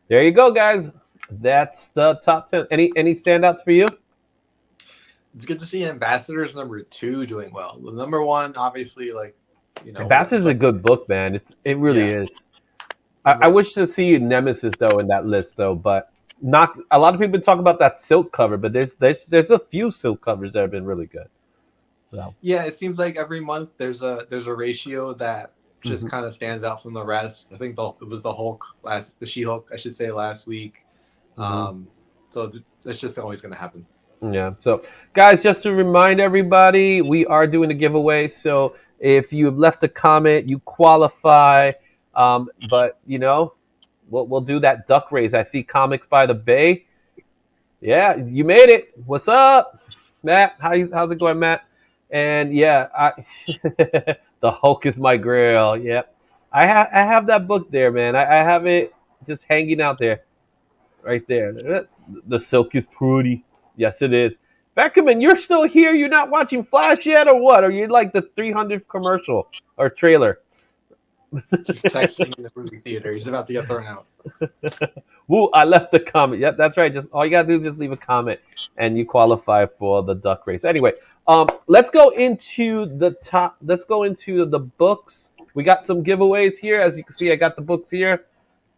There you go, guys. That's the top 10. Any standouts for you? It's good to see Ambassadors #2 doing well. The #1, obviously, Ambassador's a good book, man. It really is. I wish to see Nemesis though in that list though, but not a lot of people talk about that Silk cover, but there's a few Silk covers that have been really good. So. Yeah, it seems like every month there's a ratio that just kind of stands out from the rest. I think it was the She-Hulk, I should say, last week. So it's just always going to happen. Yeah. So, guys, just to remind everybody, we are doing a giveaway. So if you've left a comment, you qualify. But we'll do that duck race. I see Comics by the Bay. Yeah, you made it. What's up, Matt? How's it going, Matt? And yeah, the Hulk is my grail. Yep, I have that book there, man. I have it just hanging out there, right there. The Silk is pretty. Yes, it is. Beckerman, you're still here. You're not watching Flash yet, or what? Are you like the 300th commercial or trailer? Just texting in the movie theater. He's about to get thrown out. Woo! I left the comment. Yep, that's right. Just all you gotta do is just leave a comment, and you qualify for the duck race. Anyway, let's go into the top. Let's go into the books. We got some giveaways here. As you can see, I got the books here.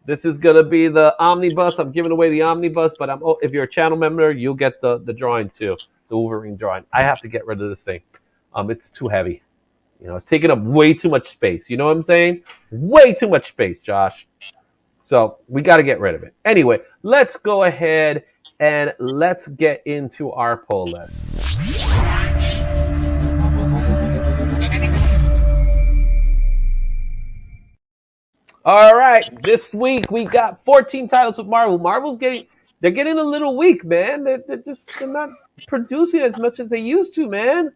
This is gonna be the omnibus. I'm giving away the omnibus, but if you're a channel member, you'll get the drawing too, the Wolverine drawing. I have to get rid of this thing. It's too heavy. It's taking up way too much space. You know what I'm saying? Way too much space, Josh. So we got to get rid of it. Anyway, let's go ahead and let's get into our poll list. All right, this week we got 14 titles with Marvel. They're getting a little weak, man. They're not producing as much as they used to, man.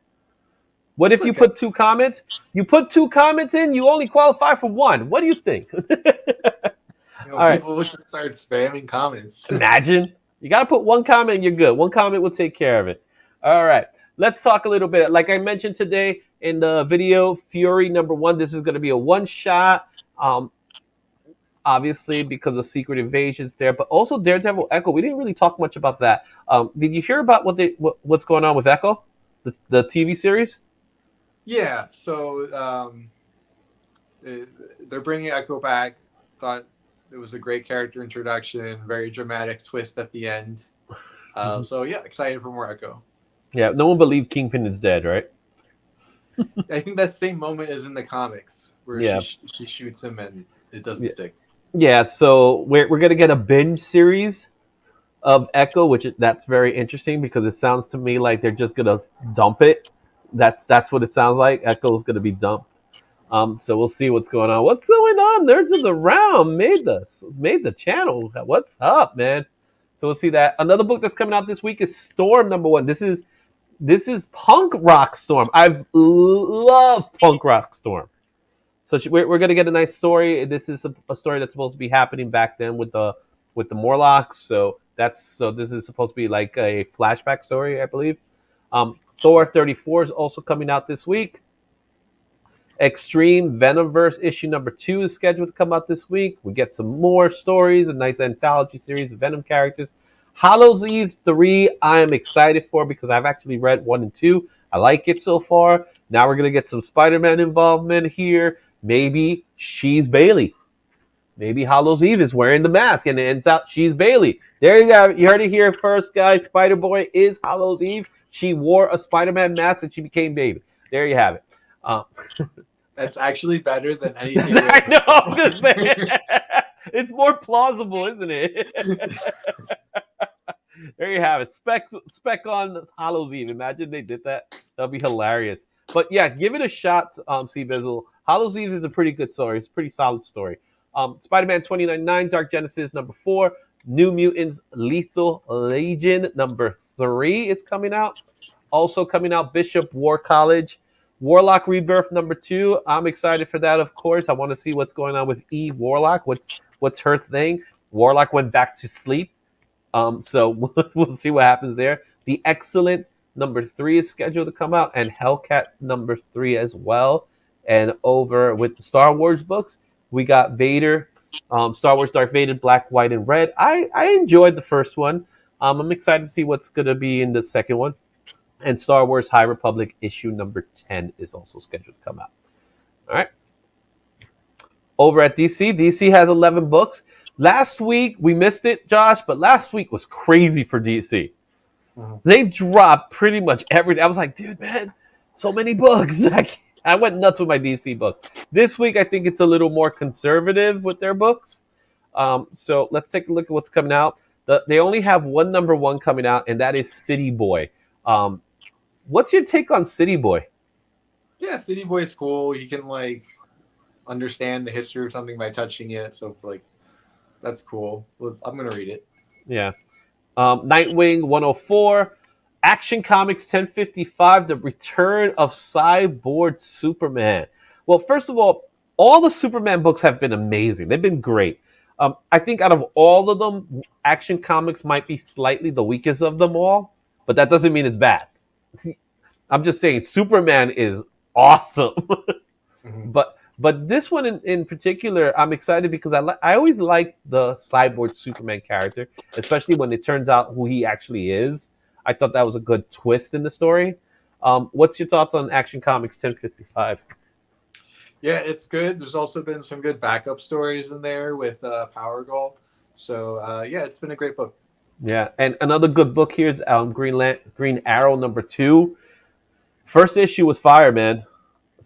What if you put 2 comments? You put 2 comments in, you only qualify for 1. What do you think? People should start spamming comments. Imagine. You got to put 1 comment and you're good. 1 comment will take care of it. All right. Let's talk a little bit. Like I mentioned today in the video, Fury #1. This is going to be a one-shot. obviously because of Secret Invasion's there, but also Daredevil Echo. We didn't really talk much about that. Did you hear about what's going on with Echo, the TV series? Yeah, so they're bringing Echo back. Thought it was a great character introduction, very dramatic twist at the end. So yeah, excited for more Echo. Yeah, no one believed Kingpin is dead, right? I think that same moment is in the comics where Yeah. she shoots him and it doesn't Yeah. stick. Yeah, so we're gonna get a binge series of Echo, that's very interesting because it sounds to me like they're just gonna dump it. That's what it sounds like. Echo's gonna be dumped. So we'll see what's going on. What's going on? Nerds of the Round made the channel. What's up, man? So we'll see that. Another book that's coming out this week is Storm #1. This is Punk Rock Storm. I love Punk Rock Storm. So we're gonna get a nice story. This is a story that's supposed to be happening back then with the Morlocks. So this is supposed to be like a flashback story, I believe. Thor 34 is also coming out this week. Extreme Venomverse issue #2 is scheduled to come out this week. We get some more stories, a nice anthology series of Venom characters. Hallows Eve 3, I am excited for because I've actually read 1 and 2. I like it so far. Now we're going to get some Spider-Man involvement here. Maybe she's Bailey. Maybe Hallows Eve is wearing the mask and it ends out she's Bailey. There you go. You heard it here first, guys. Spider-Boy is Hallows Eve. She wore a Spider-Man mask and she became Bailey. There you have it. That's actually better than anything. I know. I was gonna say it's more plausible, isn't it? There you have it. Spec on Hallows Eve. Imagine they did that. That'd be hilarious. But yeah, give it a shot. C Bizzle. Hallows Eve is a pretty good story. It's a pretty solid story. Spider-Man 2099, Dark Genesis #4, New Mutants Lethal Legion #3 is coming out. Also coming out, Bishop War College. Warlock Rebirth #2. I'm excited for that, of course. I want to see what's going on with Eve Warlock. What's her thing? Warlock went back to sleep. So we'll see what happens there. The Excellent #3 is scheduled to come out, and Hellcat #3 as well. And over with the Star Wars books, we got Vader, Star Wars Darth Vader, Black, White, and Red. I enjoyed the first one. I'm excited to see what's going to be in the second one. And Star Wars High Republic issue #10 is also scheduled to come out. All right. Over at DC has 11 books. Last week, we missed it, Josh, but last week was crazy for DC. They dropped pretty much everything. I was like, dude, man, so many books. I went nuts with my DC book. This week, I think it's a little more conservative with their books. So let's take a look at what's coming out. They only have one #1 coming out, and that is City Boy. What's your take on City Boy? Yeah, City Boy is cool. You can like understand the history of something by touching it. So like, that's cool. I'm gonna read it. Yeah. Nightwing 104, Action Comics 1055, The Return of Cyborg Superman. Well, first of all the Superman books have been amazing. They've been great. I think out of all of them, Action Comics might be slightly the weakest of them all, but that doesn't mean it's bad. I'm just saying Superman is awesome. But this one in particular, I'm excited because I always like the Cyborg Superman character, especially when it turns out who he actually is. I thought that was a good twist in the story. What's your thoughts on Action Comics 1055? Yeah, it's good. There's also been some good backup stories in there with Power Girl. So yeah, it's been a great book. Yeah, and another good book here is Green Arrow #2. First issue was fire, man.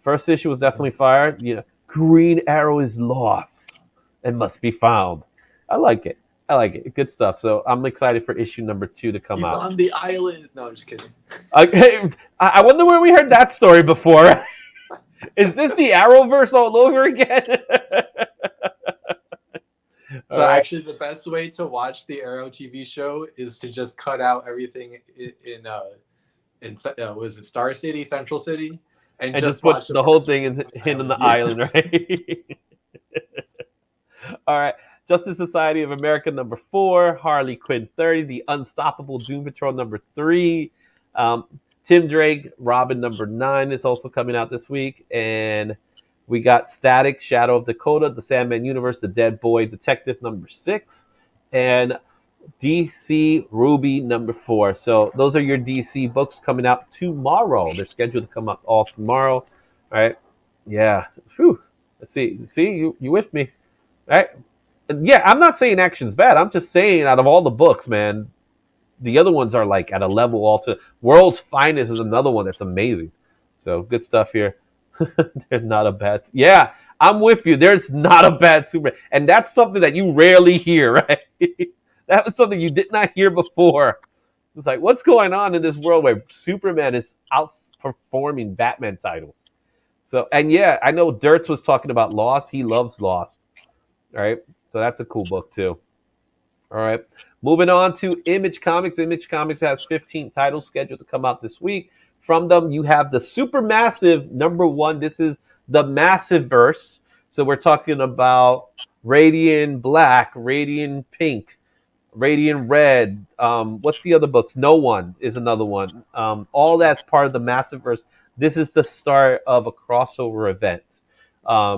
First issue was definitely fire. You know, Green Arrow is lost and must be found. I like it. Good stuff. So I'm excited for issue #2 to come out. He's on the island. No, I'm just kidding. I wonder where we heard that story before. Is this the Arrowverse all over again? So actually, the best way to watch the Arrow TV show is to just cut out everything in was it Star City, Central City, and just put watch the whole thing in the island, right? All right. Justice Society of America #4, Harley Quinn 30, The Unstoppable Doom Patrol #3, Tim Drake, Robin #9 is also coming out this week, and We got Static, Shadow of Dakota, The Sandman Universe, The Dead Boy Detective number 6, and DC Ruby number 4. So those are your DC books coming out tomorrow. They're scheduled to come out all tomorrow. All right. Yeah. Whew. Let's see. See, you with me. All right. Yeah, I'm not saying action's bad. I'm just saying out of all the books, man, the other ones are like at a level all to World's Finest is another one that's amazing. So good stuff here. There's not a bad. Yeah, I'm with you. There's not a bad Superman, and that's something that you rarely hear, right? That was something you did not hear before. It's like, what's going on in this world where Superman is outperforming Batman titles? So, and yeah, I know Dirts was talking about Lost. He loves Lost. All right, so that's a cool book too. All right, moving on to Image Comics. Image Comics has 15 titles scheduled to come out this week. From them, you have the Supermassive number 1. This is the Massive Verse. So we're talking about Radiant Black, Radiant Pink, Radiant Red. What's the other books? No One is another one. All that's part of the Massive Verse. This is the start of a crossover event.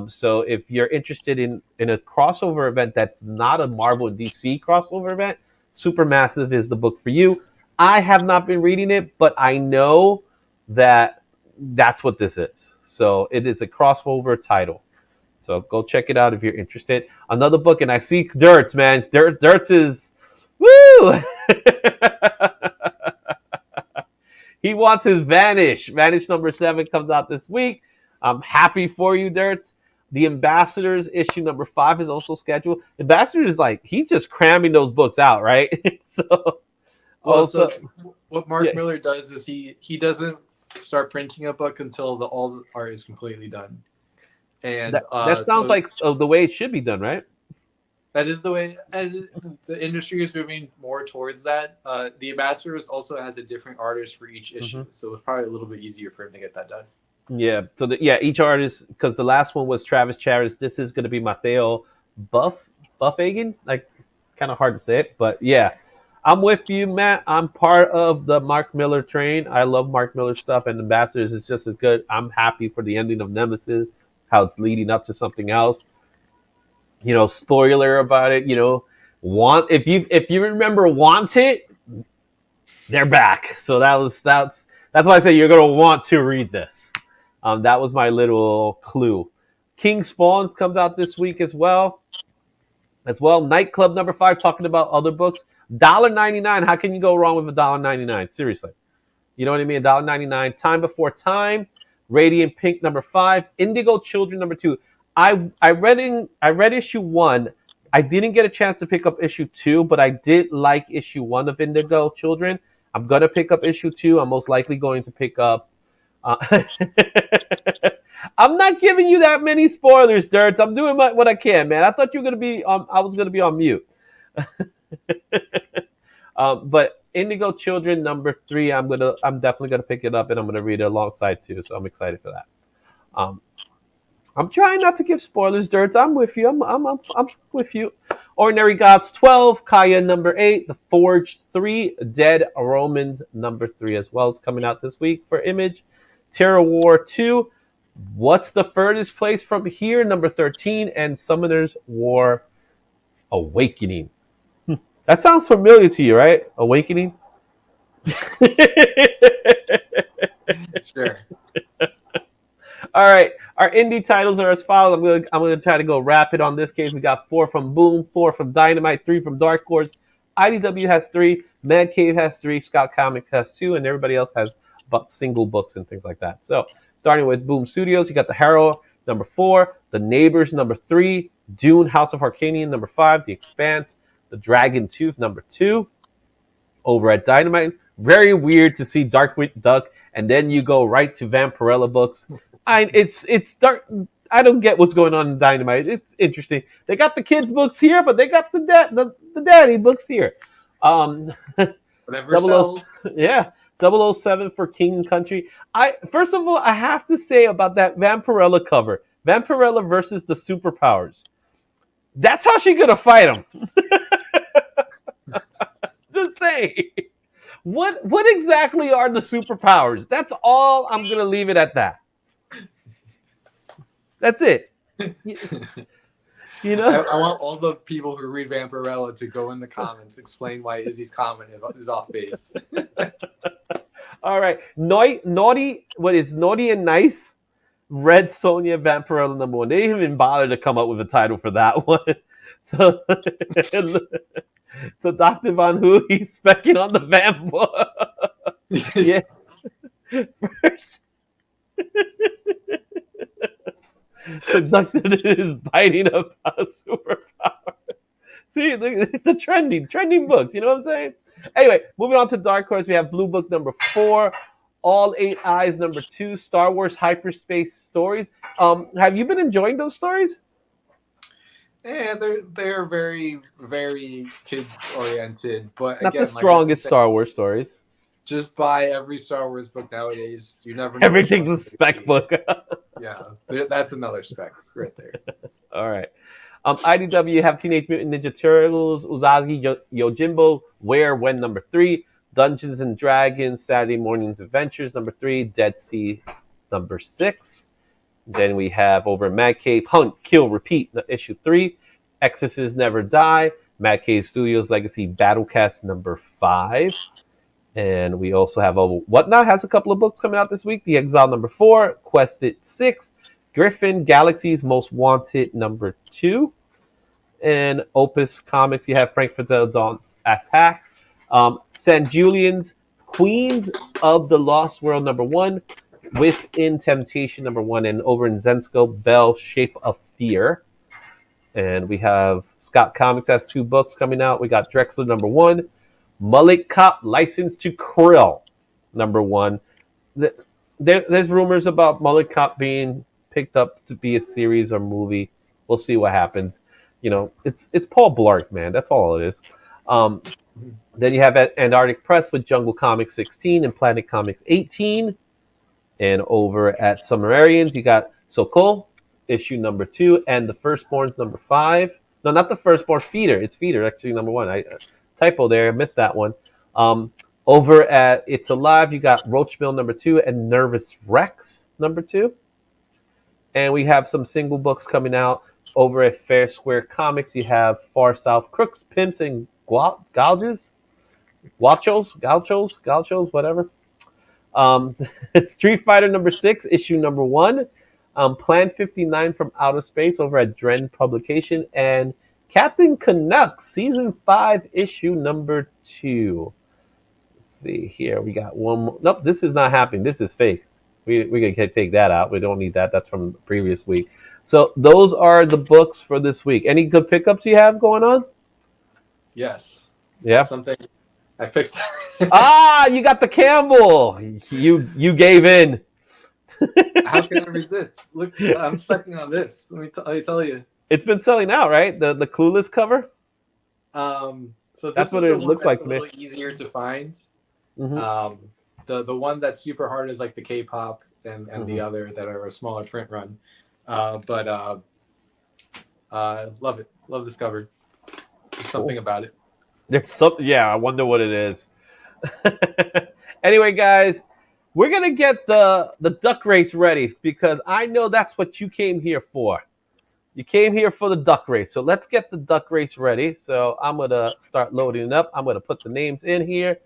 So if you're interested in a crossover event that's not a Marvel and DC crossover event, Supermassive is the book for you. I have not been reading it, but I know that that's what this is. So it is a crossover title. So go check it out if you're interested. Another book, and I see Dirts, man. Dirts is, woo! He wants his Vanish. Vanish number 7 comes out this week. I'm happy for you, Dirts. The Ambassadors issue number 5 is also scheduled. Ambassadors is like, he's just cramming those books out, right? So also, what Mark Miller does is he doesn't start printing a book until all the art is completely done. And that sounds like the way it should be done, right? That is the way, and the industry is moving more towards that. The Ambassadors also has a different artist for each issue, so it's probably a little bit easier for him to get that done. Yeah. So each artist, because the last one was Travis Charis. This is going to be Matteo Buffagan. Like, kind of hard to say it, but yeah. I'm with you, Matt. I'm part of the Mark Miller train. I love Mark Miller stuff, and Ambassadors is just as good. I'm happy for the ending of Nemesis, how it's leading up to something else. You know, spoiler about it. You know, if you remember Wanted, they're back. So that's why I say you're gonna want to read this. That was my little clue. King Spawn comes out this week as well. Nightclub number 5, talking about other books. $1.99. How can you go wrong with $1.99? Seriously. You know what I mean? $1.99. Time Before Time. Radiant Pink number 5. Indigo Children number 2. I read issue 1. I didn't get a chance to pick up issue 2, but I did like issue 1 of Indigo Children. I'm gonna pick up issue 2. I'm most likely going to pick up. I'm not giving you that many spoilers, Dirts. I'm doing what I can, man. I thought you were gonna be I was gonna be on mute. But Indigo Children number 3, I'm definitely gonna pick it up, and I'm gonna read it alongside too. So I'm excited for that. I'm trying not to give spoilers, Dirts. I'm with you. I'm with you. Ordinary Gods 12, Kaya number 8, The Forged 3, Dead Romans number 3 as well is coming out this week for Image. Terror War 2, What's the Furthest Place from Here number 13, and Summoner's War Awakening. That sounds familiar to you, right? Awakening? Sure. All right, our indie titles are as follows. I'm gonna try to go rapid on this case. We got 4 from Boom, 4 from Dynamite, 3 from Dark Horse. IDW has 3, Man Cave has 3, Scout Comics has 2, and everybody else has single books and things like that. So starting with Boom Studios, you got The Harrow number 4, The Neighbors number 3, Dune House of Harkanian number 5, The Expanse, The Dragon Tooth number 2. Over at Dynamite, very weird to see Darkwing Duck, and then you go right to Vampirella books. It's dark. I don't get what's going on in Dynamite. It's interesting. They got the kids' books here, but they got the daddy books here. Whatever sells. Yeah, 007 for King and Country. First of all, I have to say about that Vampirella cover. Vampirella versus the Superpowers. That's how she's gonna fight them. Just say, what exactly are the superpowers? That's all. I'm gonna leave it at that. That's it. You know. I want all the people who read Vampirella to go in the comments, explain why Izzy's comment is off base. All right, naughty. What is naughty and nice? Red Sonja Vampirella #1. They didn't even bother to come up with a title for that one. So, so Dr. Von Hu, he's specking on the vamp. Yeah. First, seducted is biting up a superpower. See, it's the trending books. You know what I'm saying? Anyway, moving on to Dark Horse, we have Blue Book #4, All Eight Eyes #2, Star Wars Hyperspace Stories. Have you been enjoying those stories? Yeah, they're very, very kids oriented, but Not again, the strongest Star Wars stories. Just buy every Star Wars book nowadays. You never know. Everything's a spec book. Yeah, that's another spec right there. All right. IDW, you have Teenage Mutant Ninja Turtles, Uzagi Yojimbo, Where, When #3, Dungeons and Dragons, Saturday Morning's Adventures #3, Dead Sea #6. Then we have over Mad Cave, Hunt, Kill, Repeat, issue 3, Excesses Never Die, Mad Cave Studios Legacy Battlecast #5. And we also have Whatnot has a couple of books coming out this week. The Exile #4, Quested 6, Griffin, Galaxy's Most Wanted #2. And Opus Comics, you have Frank Frazetta Dawn Attack. San Julian's Queens of the Lost World #1, Within Temptation #1, and over in Zensko, Bell, Shape of Fear. And we have Scott Comics has 2 books coming out. We got Drexler #1, Mullet Cop License to Krill #1. There's rumors about Mullet Cop being picked up to be a series or movie. We'll see what happens. You know, it's Paul Blart, man. That's all it is. Then you have Antarctic Press with Jungle Comics 16 and Planet Comics 18. And over at Summarians, you got Sokol, issue #2, and The Firstborn's #5. No, not The Firstborn, Feeder. It's Feeder, actually, #1. I typo there. I missed that one. Over at It's Alive, you got Roachmill #2 and Nervous Rex #2. And we have some single books coming out. Over at Fair Square Comics, you have Far South Crooks, Pimps, and Gauchos, whatever. Street Fighter #6, issue #1. Plan 59 from Outer Space over at Dren Publication. And Captain Canuck, Season 5, issue #2. Let's see here. We got one more. Nope, this is not happening. This is fake. We can take that out. We don't need that. That's from the previous week. So those are the books for this week. Any good pickups you have going on? Yes. Yeah. Something I picked. You got the Campbell. You gave in. How can I resist? Look, I'm specking on this. Let me tell you. It's been selling out, right? The Clueless cover. So that's what it looks like to me. A little easier to find. Mm-hmm. The one that's super hard is like the K-pop and mm-hmm. the other that are a smaller print run. But love it. Love this cover. There's something about it. There's something. Yeah, I wonder what it is. Anyway, guys, we're gonna get the duck race ready because I know that's what you came here for. You came here for the duck race, so let's get the duck race ready. So I'm gonna start loading it up. I'm gonna put the names in here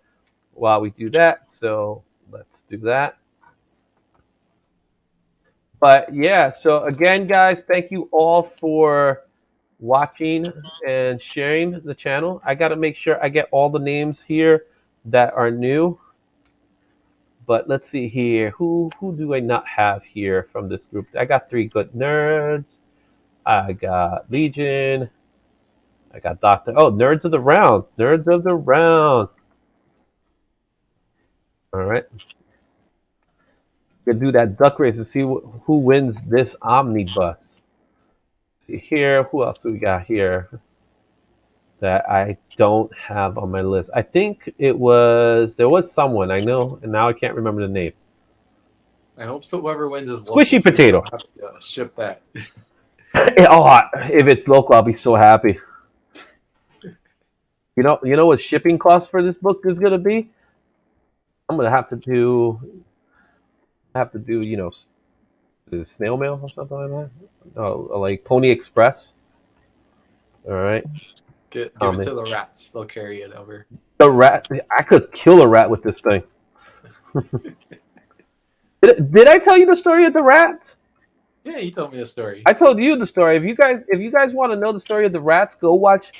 while we do that. So let's do that. But yeah, so again, guys, thank you all for watching and sharing the channel. I got to make sure I get all the names here that are new. But let's see here. Who do I not have here from this group? I got 3 good nerds. I got Legion. I got Doctor. Oh, Nerds of the Round. Nerds of the Round. All right. We're gonna do that duck race to see who wins this omnibus. See here. Who else do we got here that I don't have on my list? I think there was someone I know, and now I can't remember the name. I hope so. Whoever wins is Squishy local, Potato. So have to, ship that. Oh, if it's local, I'll be so happy. You know what shipping cost for this book is gonna be? I'm gonna have to do Is it snail mail or something like that? No, like Pony Express. All right. Give it to the rats. They'll carry it over. The rat. I could kill a rat with this thing. Did I tell you the story of the rats? Yeah, you told me a story. I told you the story. If you guys want to know the story of the rats, go watch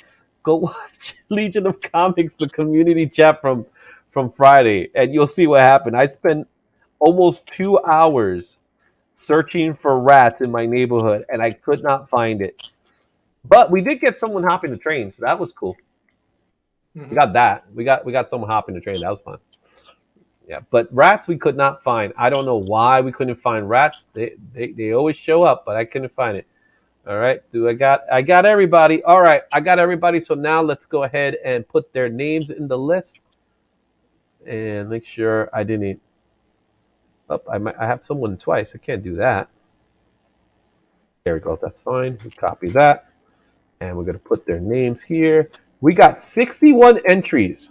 Legion of Comics, the community chat from Friday, and you'll see what happened. I spent almost 2 hours searching for rats in my neighborhood, and I could not find it. But we did get someone hopping the train, so that was cool. We got that. We got someone hopping the train. That was fun. Yeah, but rats we could not find. I don't know why we couldn't find rats. They always show up, but I couldn't find it. All right, I got everybody. All right, I got everybody. So now let's go ahead and put their names in the list and make sure I didn't. Oh, I have someone twice. I can't do that. There we go. That's fine. We copy that, and we're gonna put their names here. We got 61 entries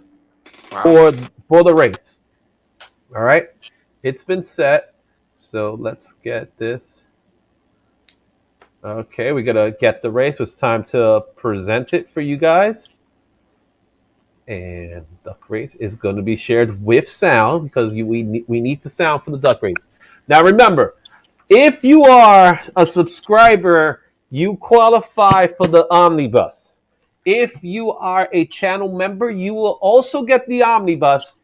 for the race. All right, it's been set. So let's get this. Okay, we gotta get the race. It's time to present it for you guys. And duck race is going to be shared with sound because we need the sound for the duck race. Now remember, if you are a subscriber, you qualify for the omnibus. If you are a channel member, you will also get the omnibus.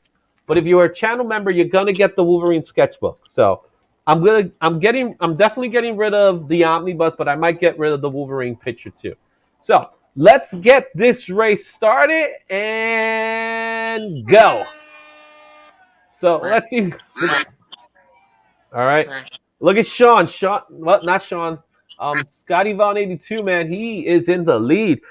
But if you're a channel member, you're gonna get the Wolverine sketchbook. So I'm definitely getting rid of the omnibus, but I might get rid of the Wolverine picture too. So let's get this race started and go. So let's see. All right. Look at Sean. Well, not Sean. Scotty Von 82, man, he is in the lead.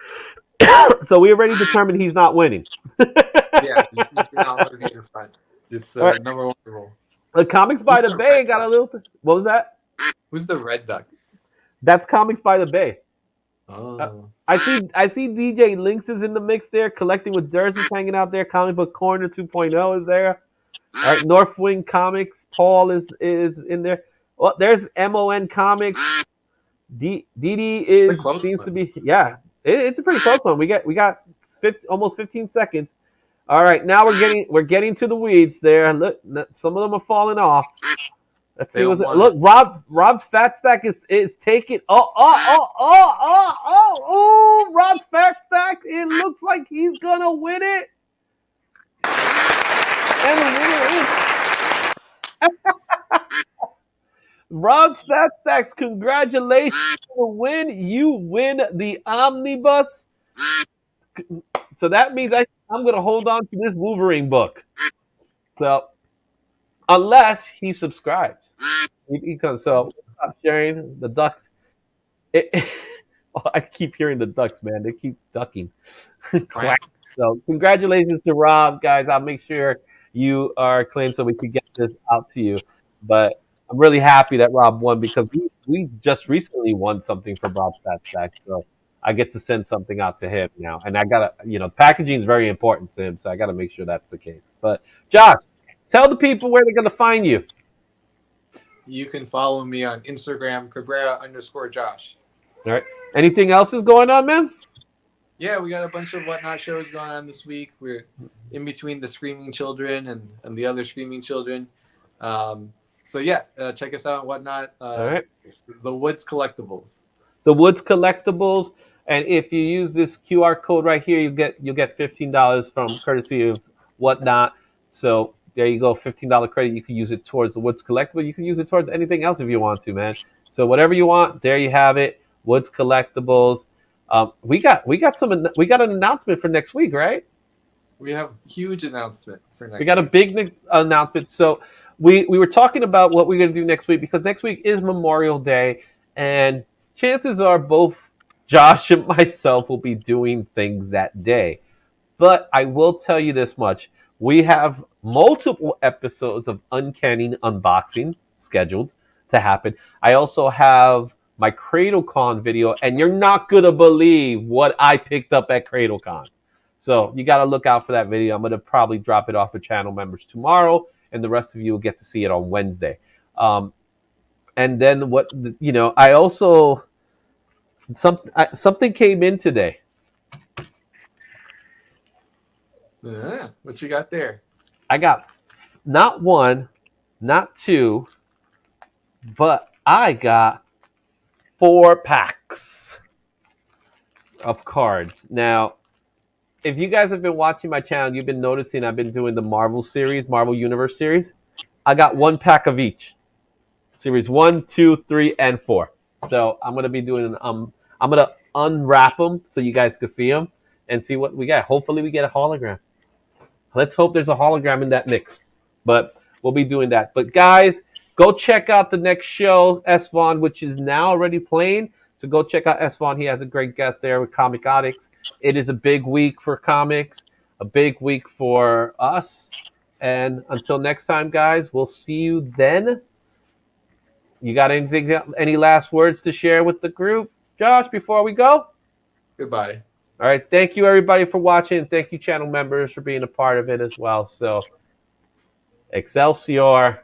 So we already determined he's not winning. Yeah, you're not looking at your front. It's right. number one rule. The Comics by the Bay got a little. What was that? Who's the red duck? That's Comics by the Bay. Oh. I see DJ Lynx is in the mix there. Collecting with Durs is hanging out there. Comic Book Corner 2.0 is there. All right, North Wing Comics. Paul is in there. Well, there's MON Comics. DD seems to be it's a pretty close one. We got almost 15 seconds. All right, now we're getting to the weeds there. Look, some of them are falling off. Let's see what's look. Rob's Fat Stack is taking. Rob's Fat Stack. It looks like he's gonna win it. And the winner is Rob's Fat Stacks. Congratulations on the win. You win the omnibus. So that means I'm gonna hold on to this Wolverine book. So unless he subscribes. He comes. So stop sharing the ducks. I keep hearing the ducks, man. They keep ducking. Quack. So congratulations to Rob, guys. I'll make sure you are claimed so we can get this out to you. But I'm really happy that Rob won because we just recently won something from Rob's Stat Stack. So I get to send something out to him now. And I gotta, packaging is very important to him, so I gotta make sure that's the case. But Josh, tell the people where they're gonna find you. You can follow me on Instagram, Cabrera_Josh. All right. Anything else is going on, man? Yeah, we got a bunch of Whatnot shows going on this week. We're in between the Screaming Children and the other Screaming Children. So yeah, check us out on Whatnot. All right. The Woods Collectibles. The Woods Collectibles, and if you use this QR code right here, you'll get $15 from courtesy of Whatnot. So there you go, $15 credit. You can use it towards the Woods Collectible. You can use it towards anything else if you want to, man. So whatever you want, there you have it. Woods Collectibles. We got an announcement for next week, right? We have a huge announcement for next week. We got a big announcement. So we were talking about what we're going to do next week because next week is Memorial Day, and chances are both Josh and myself will be doing things that day. But I will tell you this much. We have multiple episodes of Uncanny Unboxing scheduled to happen. I also have my CradleCon video, and you're not going to believe what I picked up at CradleCon. So you got to look out for that video. I'm going to probably drop it off for channel members tomorrow, and the rest of you will get to see it on Wednesday. And then I also something came in today. Yeah, what you got there? I got not one, not two, but I got 4 packs of cards. Now, if you guys have been watching my channel, you've been noticing I've been doing the Marvel series, Marvel Universe series. I got 1 pack of each. Series 1, 2, 3, and 4. So I'm gonna be doing I'm gonna unwrap them so you guys can see them and see what we got. Hopefully we get a hologram. Let's hope there's a hologram in that mix. But we'll be doing that. But guys, go check out the next show, S Vaughn, which is now already playing. So go check out S Vaughn. He has a great guest there with Comic Addicts. It is a big week for comics, a big week for us. And until next time, guys, we'll see you then. You got any last words to share with the group, Josh, before we go? Goodbye. All right. Thank you, everybody, for watching. Thank you, channel members, for being a part of it as well. So, Excelsior.